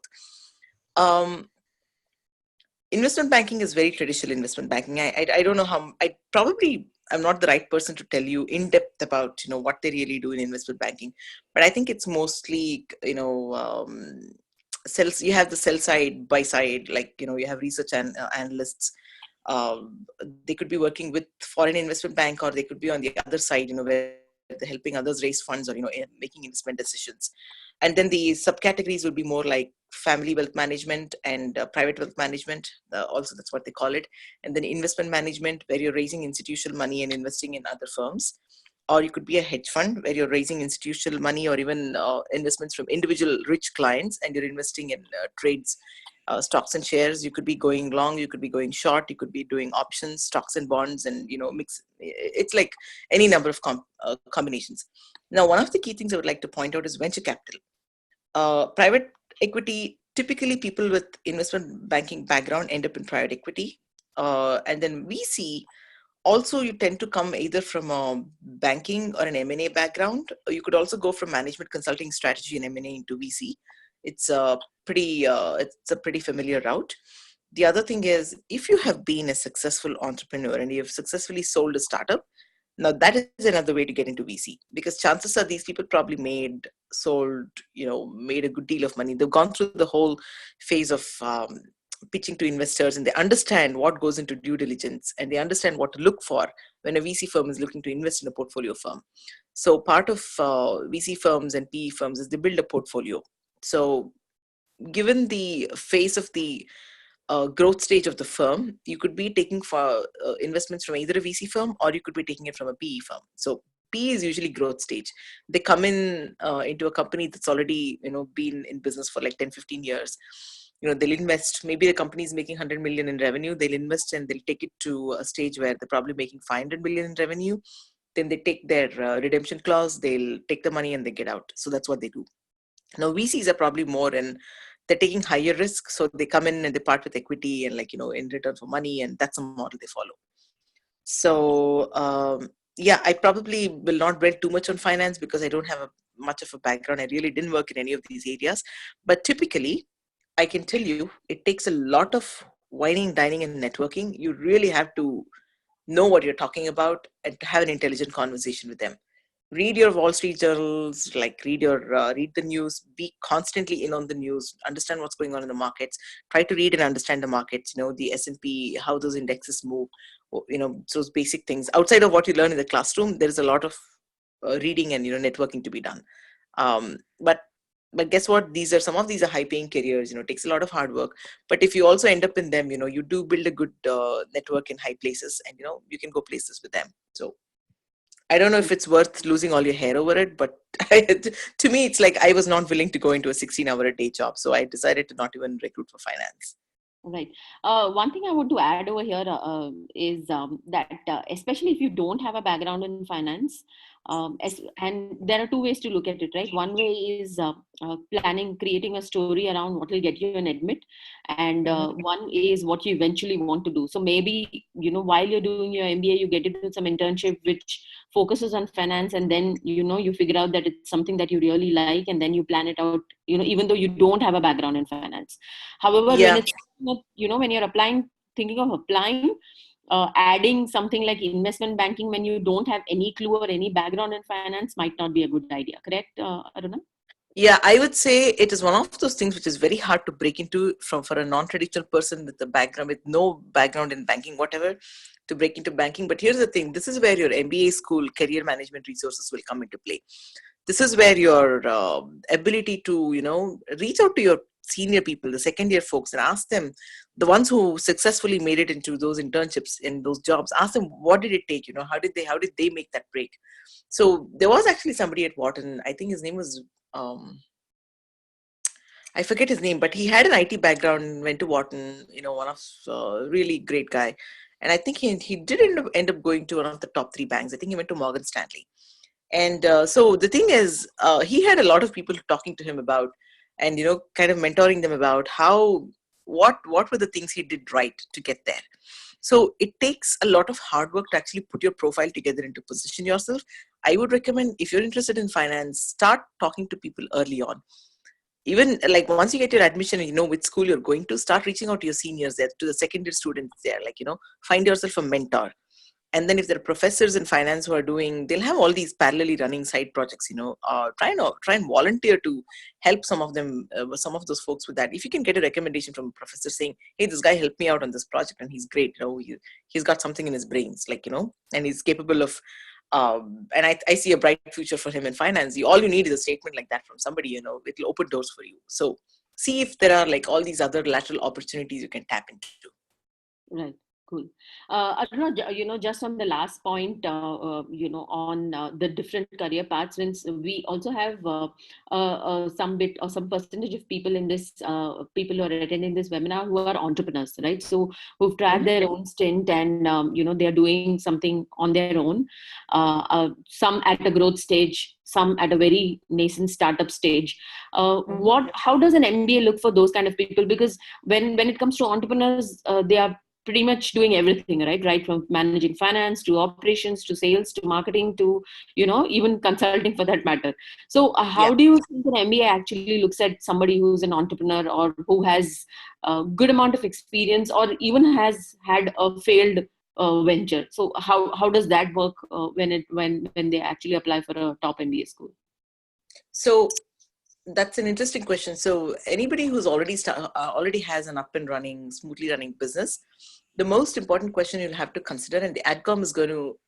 [SPEAKER 2] Investment banking is very traditional investment banking. I don't know how, I'm not the right person to tell you in depth about, what they really do in investment banking, but I think it's mostly, sales. You have the sell side, buy side, like, you have research and analysts. They could be working with foreign investment bank, or they could be on the other side, where they're helping others raise funds or, making investment decisions. And then the subcategories would be more like family wealth management and private wealth management. Also, that's what they call it. And then investment management, where you're raising institutional money and investing in other firms. Or you could be a hedge fund, where you're raising institutional money or even investments from individual rich clients, and you're investing in trades, stocks and shares. You could be going long, you could be going short, you could be doing options, stocks and bonds, and mix. It's like any number of combinations. Now, one of the key things I would like to point out is venture capital. Private equity, typically people with investment banking background end up in private equity. And then VC, also you tend to come either from a banking or an M&A background. Or you could also go from management consulting, strategy, and M&A into VC. It's a pretty familiar route. The other thing is, if you have been a successful entrepreneur and you have successfully sold a startup, now that is another way to get into VC, because chances are these people probably made a good deal of money. They've gone through the whole phase of pitching to investors, and they understand what goes into due diligence, and they understand what to look for when a VC firm is looking to invest in a portfolio firm. So part of VC firms and PE firms is they build a portfolio. So given the phase of the growth stage of the firm, you could be taking for investments from either a VC firm, or you could be taking it from a PE firm. So PE is usually growth stage. They come in into a company that's already, been in business for like 10, 15 years. They'll invest, maybe the company is making 100 million in revenue. They'll invest and they'll take it to a stage where they're probably making 500 million in revenue. Then they take their redemption clause, they'll take the money and they get out. So that's what they do. Now VCs are probably more in, they're taking higher risk, so they come in and they part with equity and in return for money, and that's a model they follow. So yeah, I probably will not dwell too much on finance because I don't have much of a background. I really didn't work in any of these areas, but typically I can tell you it takes a lot of wining, dining, and networking. You really have to know what you're talking about and to have an intelligent conversation with them. Read your Wall Street journals, read the news, be constantly in on the news, understand what's going on in the markets, try to read and understand the markets, the S&P, how those indexes move, those basic things. Outside of what you learn in the classroom, there's a lot of reading and, networking to be done. But guess what? Some of these are high paying careers, it takes a lot of hard work. But if you also end up in them, you do build a good network in high places, and, you can go places with them. So I don't know if it's worth losing all your hair over it, but to me, it's like I was not willing to go into a 16-hour-a-day job. So I decided to not even recruit for finance.
[SPEAKER 1] Right. One thing I want to add over here is that especially if you don't have a background in finance, and there are two ways to look at it, right? One way is creating a story around what will get you an admit, and one is what you eventually want to do. So maybe, while you're doing your MBA, you get into some internship which focuses on finance, and then, you figure out that it's something that you really like, and then you plan it out, even though you don't have a background in finance. However,
[SPEAKER 2] Yeah.
[SPEAKER 1] when it's, when you're thinking of applying, adding something like investment banking when you don't have any clue or any background in finance might not be a good idea. Correct, Aruna?
[SPEAKER 2] Yeah, I would say it is one of those things which is very hard to break into for a non-traditional person with no background in banking, whatever, to break into banking. But here's the thing: this is where your MBA school career management resources will come into play. This is where your ability to, reach out to your senior people, the second year folks, and ask them, the ones who successfully made it into those internships in those jobs, ask them, what did it take? How did they make that break? So there was actually somebody at Wharton, I think his name was, I forget his name, but he had an IT background, went to Wharton, one of really great guy. And I think he did end up going to one of the top 3 banks. I think he went to Morgan Stanley. And so the thing is, he had a lot of people talking to him about, and, kind of mentoring them about what were the things he did right to get there. So it takes a lot of hard work to actually put your profile together and to position yourself. I would recommend, if you're interested in finance, start talking to people early on. Even once you get your admission and you know which school you're going to, start reaching out to your seniors there, to the second year students there, find yourself a mentor. And then if there are professors in finance who are they'll have all these parallelly running side projects, try and volunteer to help some of them, some of those folks with that. If you can get a recommendation from a professor saying, hey, this guy helped me out on this project and he's great, he's got something in his brains, and he's capable of, and I see a bright future for him in finance. All you need is a statement like that from somebody, it'll open doors for you. So see if there are all these other lateral opportunities you can tap into.
[SPEAKER 1] Right. Cool. Aruna, just on the last point, on the different career paths, since we also have some bit or some percentage of people in this, people who are attending this webinar who are entrepreneurs, right? So who've tried their own stint and, they're doing something on their own, some at a growth stage, some at a very nascent startup stage. How does an MBA look for those kind of people? Because when it comes to entrepreneurs, they are pretty much doing everything, right from managing finance to operations to sales to marketing to even consulting for that matter. So how do you think an MBA actually looks at somebody who's an entrepreneur or who has a good amount of experience or even has had a failed venture? So how does that work when they actually apply for a top MBA school?
[SPEAKER 2] So That's an interesting question. So anybody who's already has an up and running, smoothly running business, the most important question you'll have to consider, and the Adcom is going to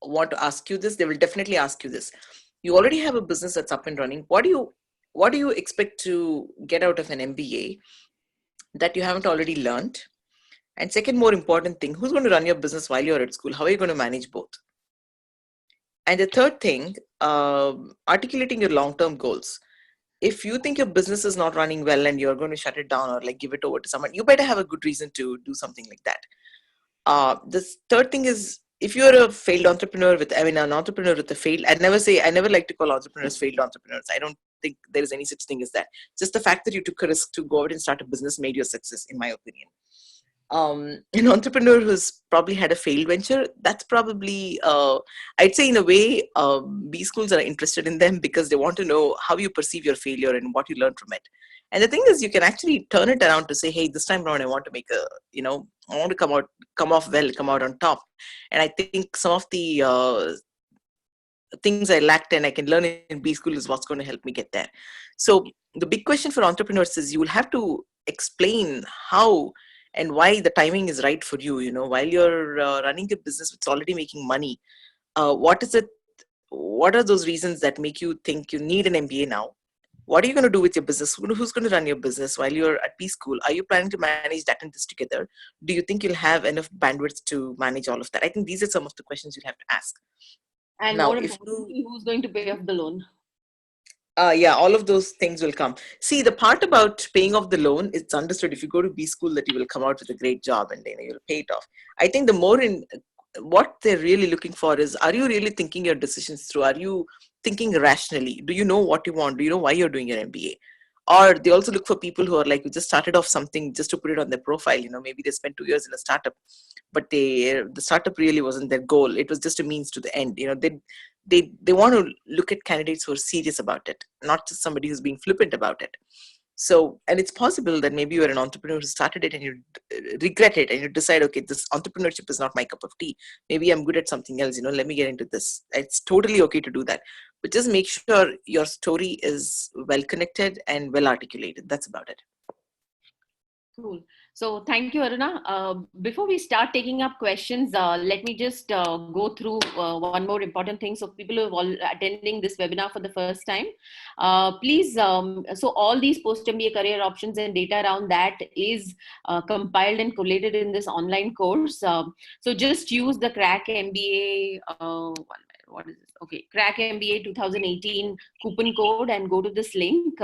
[SPEAKER 2] want to ask you this, they will definitely ask you this. You already have a business that's up and running. What do you expect to get out of an MBA that you haven't already learned? And second, more important thing, who's going to run your business while you're at school? How are you going to manage both? And the third thing, articulating your long-term goals. If you think your business is not running well and you're going to shut it down or like give it over to someone, you better have a good reason to do something like that. This third thing is, if you're a failed entrepreneur an entrepreneur with a failed, I never like to call entrepreneurs failed entrepreneurs. I don't think there is any such thing as that. Just the fact that you took a risk to go out and start a business made you a success, in my opinion. An entrepreneur who's probably had a failed venture, that's probably, I'd say in a way, B schools are interested in them because they want to know how you perceive your failure and what you learn from it. And the thing is, you can actually turn it around to say, hey, this time around, I want to I want to come out on top. And I think some of the things I lacked and I can learn in B school is what's going to help me get there. So the big question for entrepreneurs is, you will have to explain how and why the timing is right for you. While you're running a business that's already making money, what is it? What are those reasons that make you think you need an MBA now? What are you going to do with your business? Who's going to run your business while you're at B school? Are you planning to manage that and this together? Do you think you'll have enough bandwidth to manage all of that? I think these are some of the questions you'll have to ask.
[SPEAKER 1] And
[SPEAKER 2] Now,
[SPEAKER 1] more
[SPEAKER 2] if
[SPEAKER 1] importantly, who's going to pay off the loan?
[SPEAKER 2] Yeah, all of those things will come. See, the part about paying off the loan, it's understood if you go to B school that you will come out with a great job and then you'll pay it off. I think what they're really looking for is, are you really thinking your decisions through? Are you thinking rationally? Do you know what you want? Do you know why you're doing your MBA? Or they also look for people who are like, who just started off something just to put it on their profile. Maybe they spent 2 years in a startup, but the startup really wasn't their goal. It was just a means to the end. They want to look at candidates who are serious about it, not just somebody who's being flippant about it. So, and it's possible that maybe you're an entrepreneur who started it and you regret it and you decide, okay, this entrepreneurship is not my cup of tea. Maybe I'm good at something else, let me get into this. It's totally okay to do that. But just make sure your story is well connected and well articulated. That's about it.
[SPEAKER 1] Cool. So thank you, Aruna. Before we start taking up questions, let me just go through one more important thing. So people who are all attending this webinar for the first time, please, so all these post-MBA career options and data around that is compiled and collated in this online course. So just use the Crack MBA, what is this? Okay, Crack MBA 2018 coupon code and go to this link.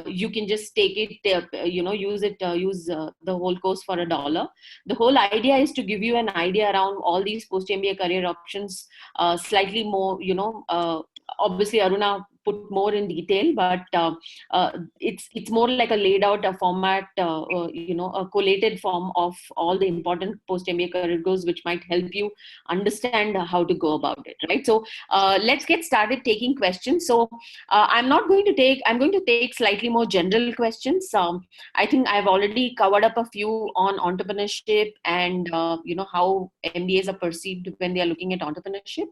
[SPEAKER 1] You can just take it, use it, use the whole course for $1. The whole idea is to give you an idea around all these post-MBA career options, slightly more, obviously Aruna put more in detail, but it's more like a laid out a format, a collated form of all the important post-MBA career goals, which might help you understand how to go about it, right? So let's get started taking questions. So I'm going to take slightly more general questions. I think I've already covered up a few on entrepreneurship and how MBAs are perceived when they are looking at entrepreneurship.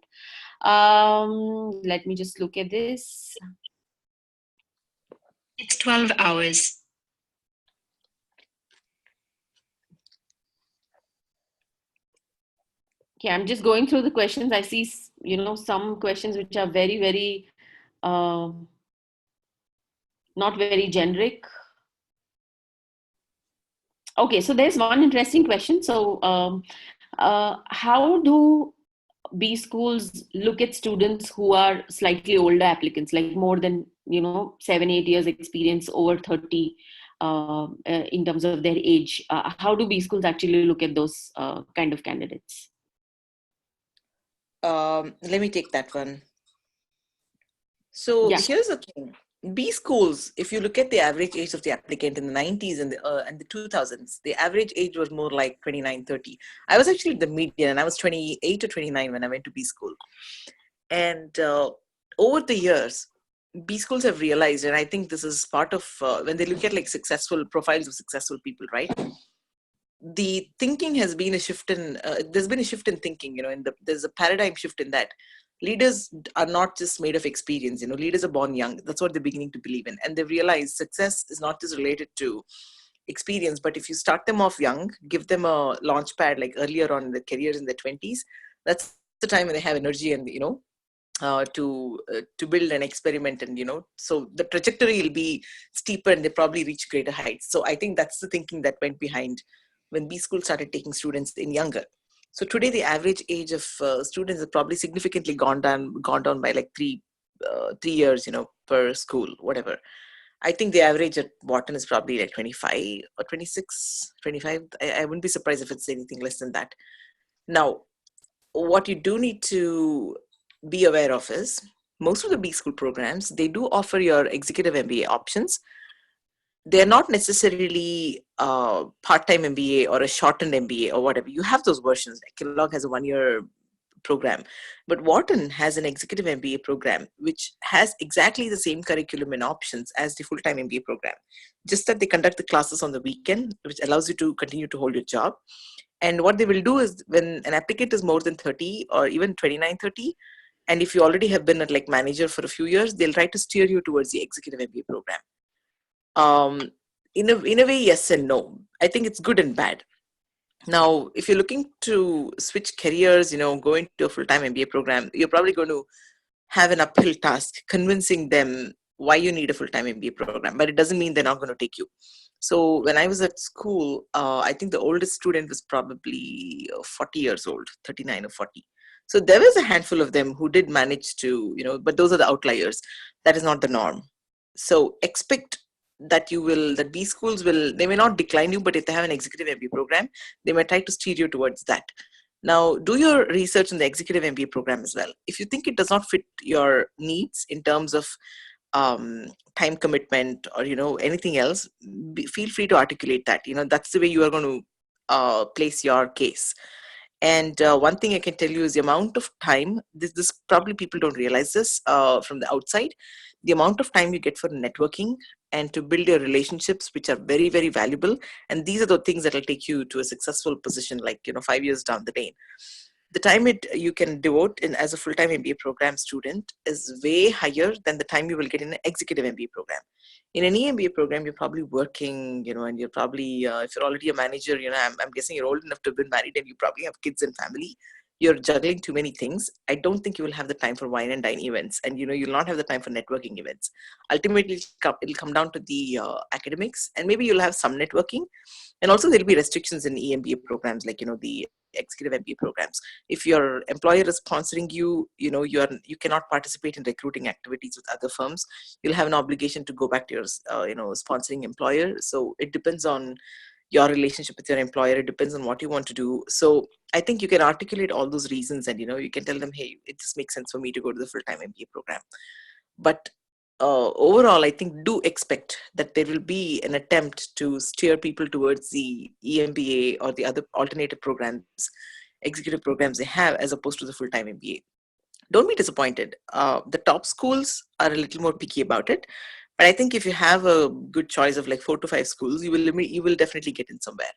[SPEAKER 1] Let me just look at this.
[SPEAKER 3] It's 12 hours.
[SPEAKER 1] Okay, I'm just going through the questions. I see, some questions which are very, very, not very generic. Okay, so there's one interesting question. So how do B schools look at students who are slightly older applicants, like more than 7-8 years experience, over 30 in terms of their age? How do B schools actually look at those kind of candidates?
[SPEAKER 2] Let me take that one. So here's the thing. B schools, if you look at the average age of the applicant in the 90s and the 2000s, the average age was more like 29, 30. I was actually the median, and I was 28 or 29 when I went to B school. And over the years, B schools have realized, and I think this is part of when they look at like successful profiles of successful people, right? The thinking has been a shift in, there's been a shift in thinking, there's a paradigm shift in that. leaders are not just made of experience. Leaders are born young. That's what they're beginning to believe in. And they've realized success is not just related to experience, but if you start them off young, give them a launch pad like earlier on in their careers in their 20s, that's the time when they have energy and, to build and experiment. And, so the trajectory will be steeper and they probably reach greater heights. So I think that's the thinking that went behind when B School started taking students in younger. So today the average age of students has probably significantly gone down by like 3 years, per school, whatever. I think the average at Wharton is probably like 25 or 26, 25. I wouldn't be surprised if it's anything less than that. Now, what you do need to be aware of is most of the B School programs, they do offer your executive MBA options. They're not necessarily part-time MBA or a shortened MBA or whatever. You have those versions. Kellogg has a 1-year program, but Wharton has an executive MBA program which has exactly the same curriculum and options as the full-time MBA program, just that they conduct the classes on the weekend, which allows you to continue to hold your job. And what they will do is when an applicant is more than 30 or even 29, 30, and if you already have been a like manager for a few years, they'll try to steer you towards the executive MBA program. In a way, yes and no. I think it's good and bad. Now, if you're looking to switch careers, go into a full-time MBA program, you're probably going to have an uphill task convincing them why you need a full-time MBA program, but it doesn't mean they're not going to take you. So when I was at school, I think the oldest student was probably 40 years old, 39 or 40. So there was a handful of them who did manage to, but those are the outliers. That is not the norm. So expect that that B schools they may not decline you, but if they have an executive MBA program, they may try to steer you towards that. Now, do your research in the executive MBA program as well. If you think it does not fit your needs in terms of time commitment or, anything else, feel free to articulate that. That's the way you are going to place your case. And one thing I can tell you is the amount of time, this probably people don't realize this from the outside, the amount of time you get for networking and to build your relationships, which are very, very valuable. And these are the things that will take you to a successful position, like, 5 years down the lane. The time you can devote as a full-time MBA program student is way higher than the time you will get in an executive MBA program. In any MBA program, you're probably working, and you're probably, if you're already a manager, I'm guessing you're old enough to have been married and you probably have kids and family. You're juggling too many things. I don't think you will have the time for wine and dine events, and you'll not have the time for networking events. Ultimately, it'll come down to the academics, and maybe you'll have some networking, and also there'll be restrictions in EMBA programs, like the executive MBA programs. If your employer is sponsoring you, you cannot participate in recruiting activities with other firms. You'll have an obligation to go back to your sponsoring employer. So it depends on your relationship with your employer. It depends on what you want to do. So I think you can articulate all those reasons and, you can tell them, hey, it just makes sense for me to go to the full-time MBA program. But overall, I think do expect that there will be an attempt to steer people towards the EMBA or the other alternative programs, executive programs they have, as opposed to the full-time MBA. Don't be disappointed. The top schools are a little more picky about it. But I think if you have a good choice of like 4 to 5 schools, you will definitely get in somewhere,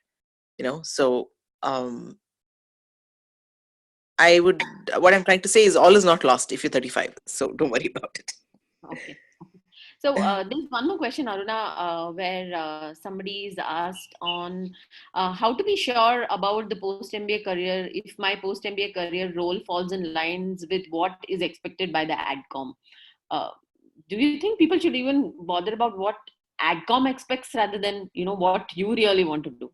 [SPEAKER 2] So what I'm trying to say is all is not lost if you're 35. So don't worry about it.
[SPEAKER 1] Okay. So there's one more question, Aruna, where somebody is asked on how to be sure about the post-MBA career if my post-MBA career role falls in lines with what is expected by the Adcom. Do you think people should even bother about what Adcom expects rather than, what you really want to do?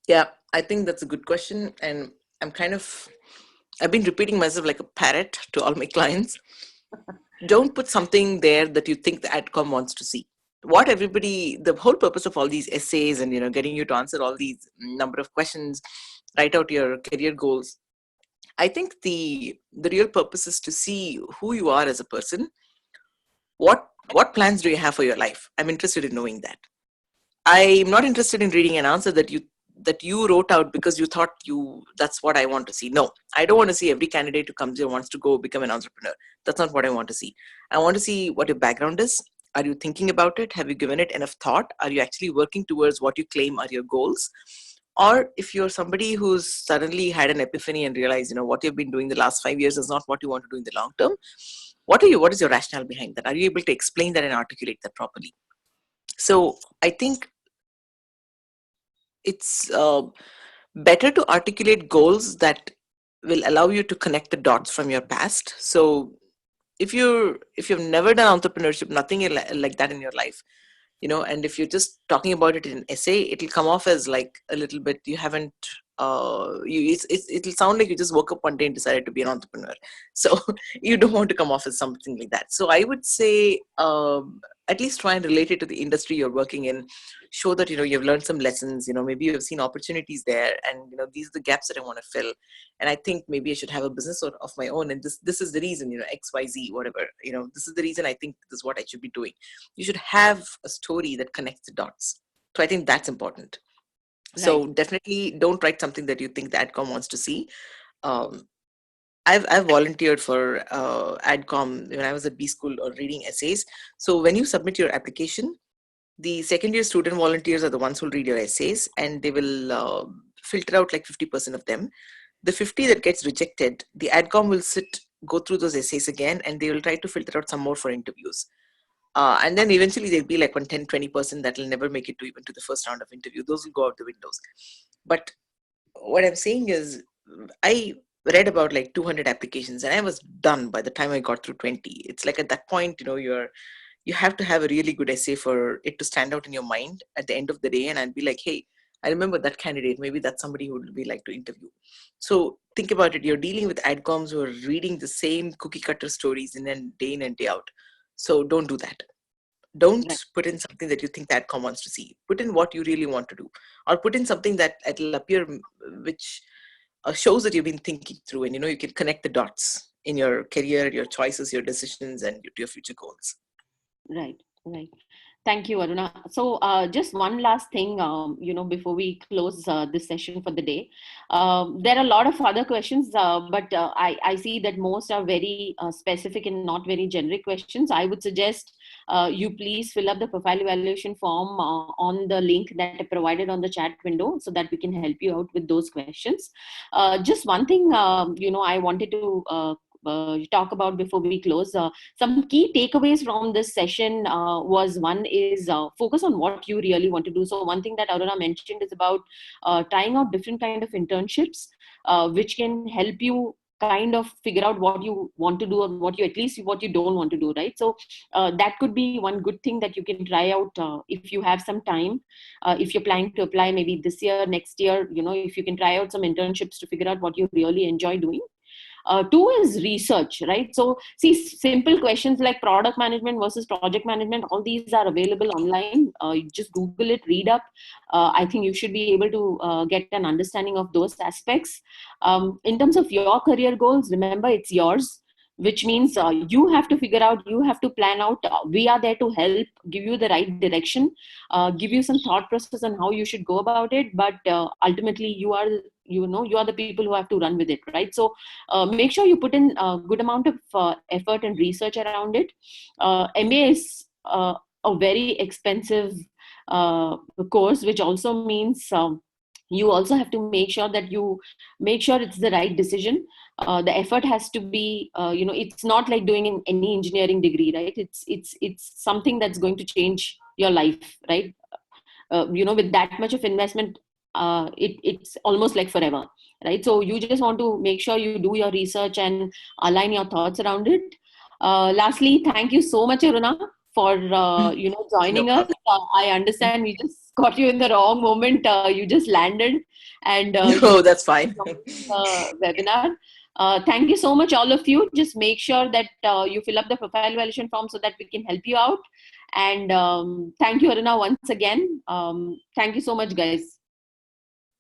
[SPEAKER 2] Yeah, I think that's a good question. And I've been repeating myself like a parrot to all my clients. Don't put something there that you think the Adcom wants to see. The whole purpose of all these essays and, getting you to answer all these number of questions, write out your career goals. I think the real purpose is to see who you are as a person. What plans do you have for your life? I'm interested in knowing that. I'm not interested in reading an answer that you wrote out because you thought that's what I want to see. No, I don't want to see every candidate who comes here wants to go become an entrepreneur. That's not what I want to see. I want to see what your background is. Are you thinking about it? Have you given it enough thought? Are you actually working towards what you claim are your goals? Or if you're somebody who's suddenly had an epiphany and realized, what you've been doing the last 5 years is not what you want to do in the long term, what is your rationale behind that? Are you able to explain that and articulate that properly? So I think it's better to articulate goals that will allow you to connect the dots from your past. So if you've never done entrepreneurship, nothing like that in your life, and if you're just talking about it in an essay, it'll come off as like a little bit, you haven't it'll sound like you just woke up one day and decided to be an entrepreneur. So you don't want to come off as something like that. So I would say at least try and relate it to the industry you're working in. Show that you've learned some lessons, maybe you've seen opportunities there, and these are the gaps that I want to fill, and I think maybe I should have a business of my own, and this is the reason, XYZ, whatever, this is the reason I think this is what I should be doing. You should have a story that connects the dots. So I think that's important. Right. So definitely don't write something that you think the Adcom wants to see. I've volunteered for Adcom when I was at B School or reading essays. So when you submit your application, the second year student volunteers are the ones who read your essays, and they will filter out like 50% of them. The 50 that gets rejected, the Adcom will go through those essays again, and they will try to filter out some more for interviews. And then eventually there'll be like 10-20% that will never make it to even to the first round of interview. Those will go out the windows. But what I'm saying is, I read about like 200 applications, and I was done by the time I got through 20. It's like at that point, you have to have a really good essay for it to stand out in your mind at the end of the day. And I'd be like, hey, I remember that candidate. Maybe that's somebody who would be like to interview. So think about it. You're dealing with Adcoms who are reading the same cookie cutter stories in and day out. So don't do that. Don't put in something that you think the Adcom wants to see. Put in what you really want to do, or put in something that it'll appear, which shows that you've been thinking through, and you can connect the dots in your career, your choices, your decisions, and your future goals.
[SPEAKER 1] Right. Thank you, Aruna. So just one last thing, before we close this session for the day. There are a lot of other questions, but I see that most are very specific and not very generic questions. I would suggest you please fill up the profile evaluation form on the link that I provided on the chat window, so that we can help you out with those questions. Just one thing, I wanted to talk about before we close. Some key takeaways from this session was, one is focus on what you really want to do. So one thing that Aruna mentioned is about trying out different kind of internships, which can help you kind of figure out what you want to do, or what you don't want to do, right? So that could be one good thing that you can try out if you have some time. If you're planning to apply maybe this year, next year, if you can try out some internships to figure out what you really enjoy doing. Two is research, right? So see, simple questions like product management versus project management, all these are available online. You just Google it, read up. I think you should be able to get an understanding of those aspects. In terms of your career goals, remember, it's yours, which means you have to figure out, you have to plan out. We are there to help, give you the right direction, give you some thought process on how you should go about it. But ultimately, you are the people who have to run with it, right? So make sure you put in a good amount of effort and research around it. MBA is a very expensive course, which also means you also have to make sure that you make sure it's the right decision. The effort has to be, it's not like doing in any engineering degree, right? It's something that's going to change your life, right? With that much of investment, it's almost like forever, right? So you just want to make sure you do your research and align your thoughts around it. Lastly, thank you so much, Aruna, for joining us. I understand we just got you in the wrong moment. You just landed, and
[SPEAKER 2] no, that's fine.
[SPEAKER 1] Webinar. Thank you so much, all of you. Just make sure that you fill up the profile evaluation form so that we can help you out. And thank you, Aruna, once again. Thank you so much, guys.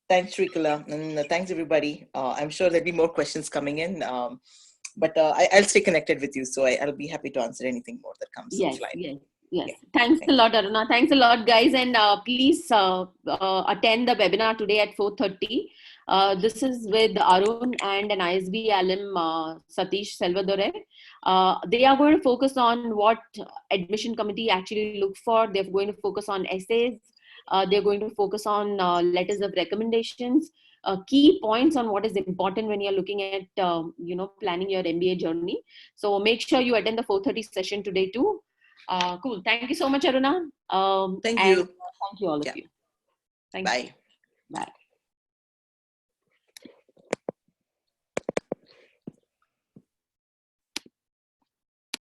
[SPEAKER 2] Thanks, Shrikala, and thanks, everybody. I'm sure there'll be more questions coming in, but I'll stay connected with you, so I'll be happy to answer anything more that comes.
[SPEAKER 1] Yes. Thanks a lot, Aruna. Thanks a lot, guys, and please attend the webinar today at 4:30. This is with Arun and an ISB alum, Satish Selvadore. They are going to focus on what admission committee actually look for. They're going to focus on essays. They're going to focus on letters of recommendations, key points on what is important when you're looking at, planning your MBA journey. So make sure you attend the 4:30 session today too. Cool. Thank you so much, Aruna.
[SPEAKER 2] Thank
[SPEAKER 1] And
[SPEAKER 2] you.
[SPEAKER 1] thank you all of
[SPEAKER 2] Yeah.
[SPEAKER 1] you. Thank
[SPEAKER 2] Bye.
[SPEAKER 1] you. Bye.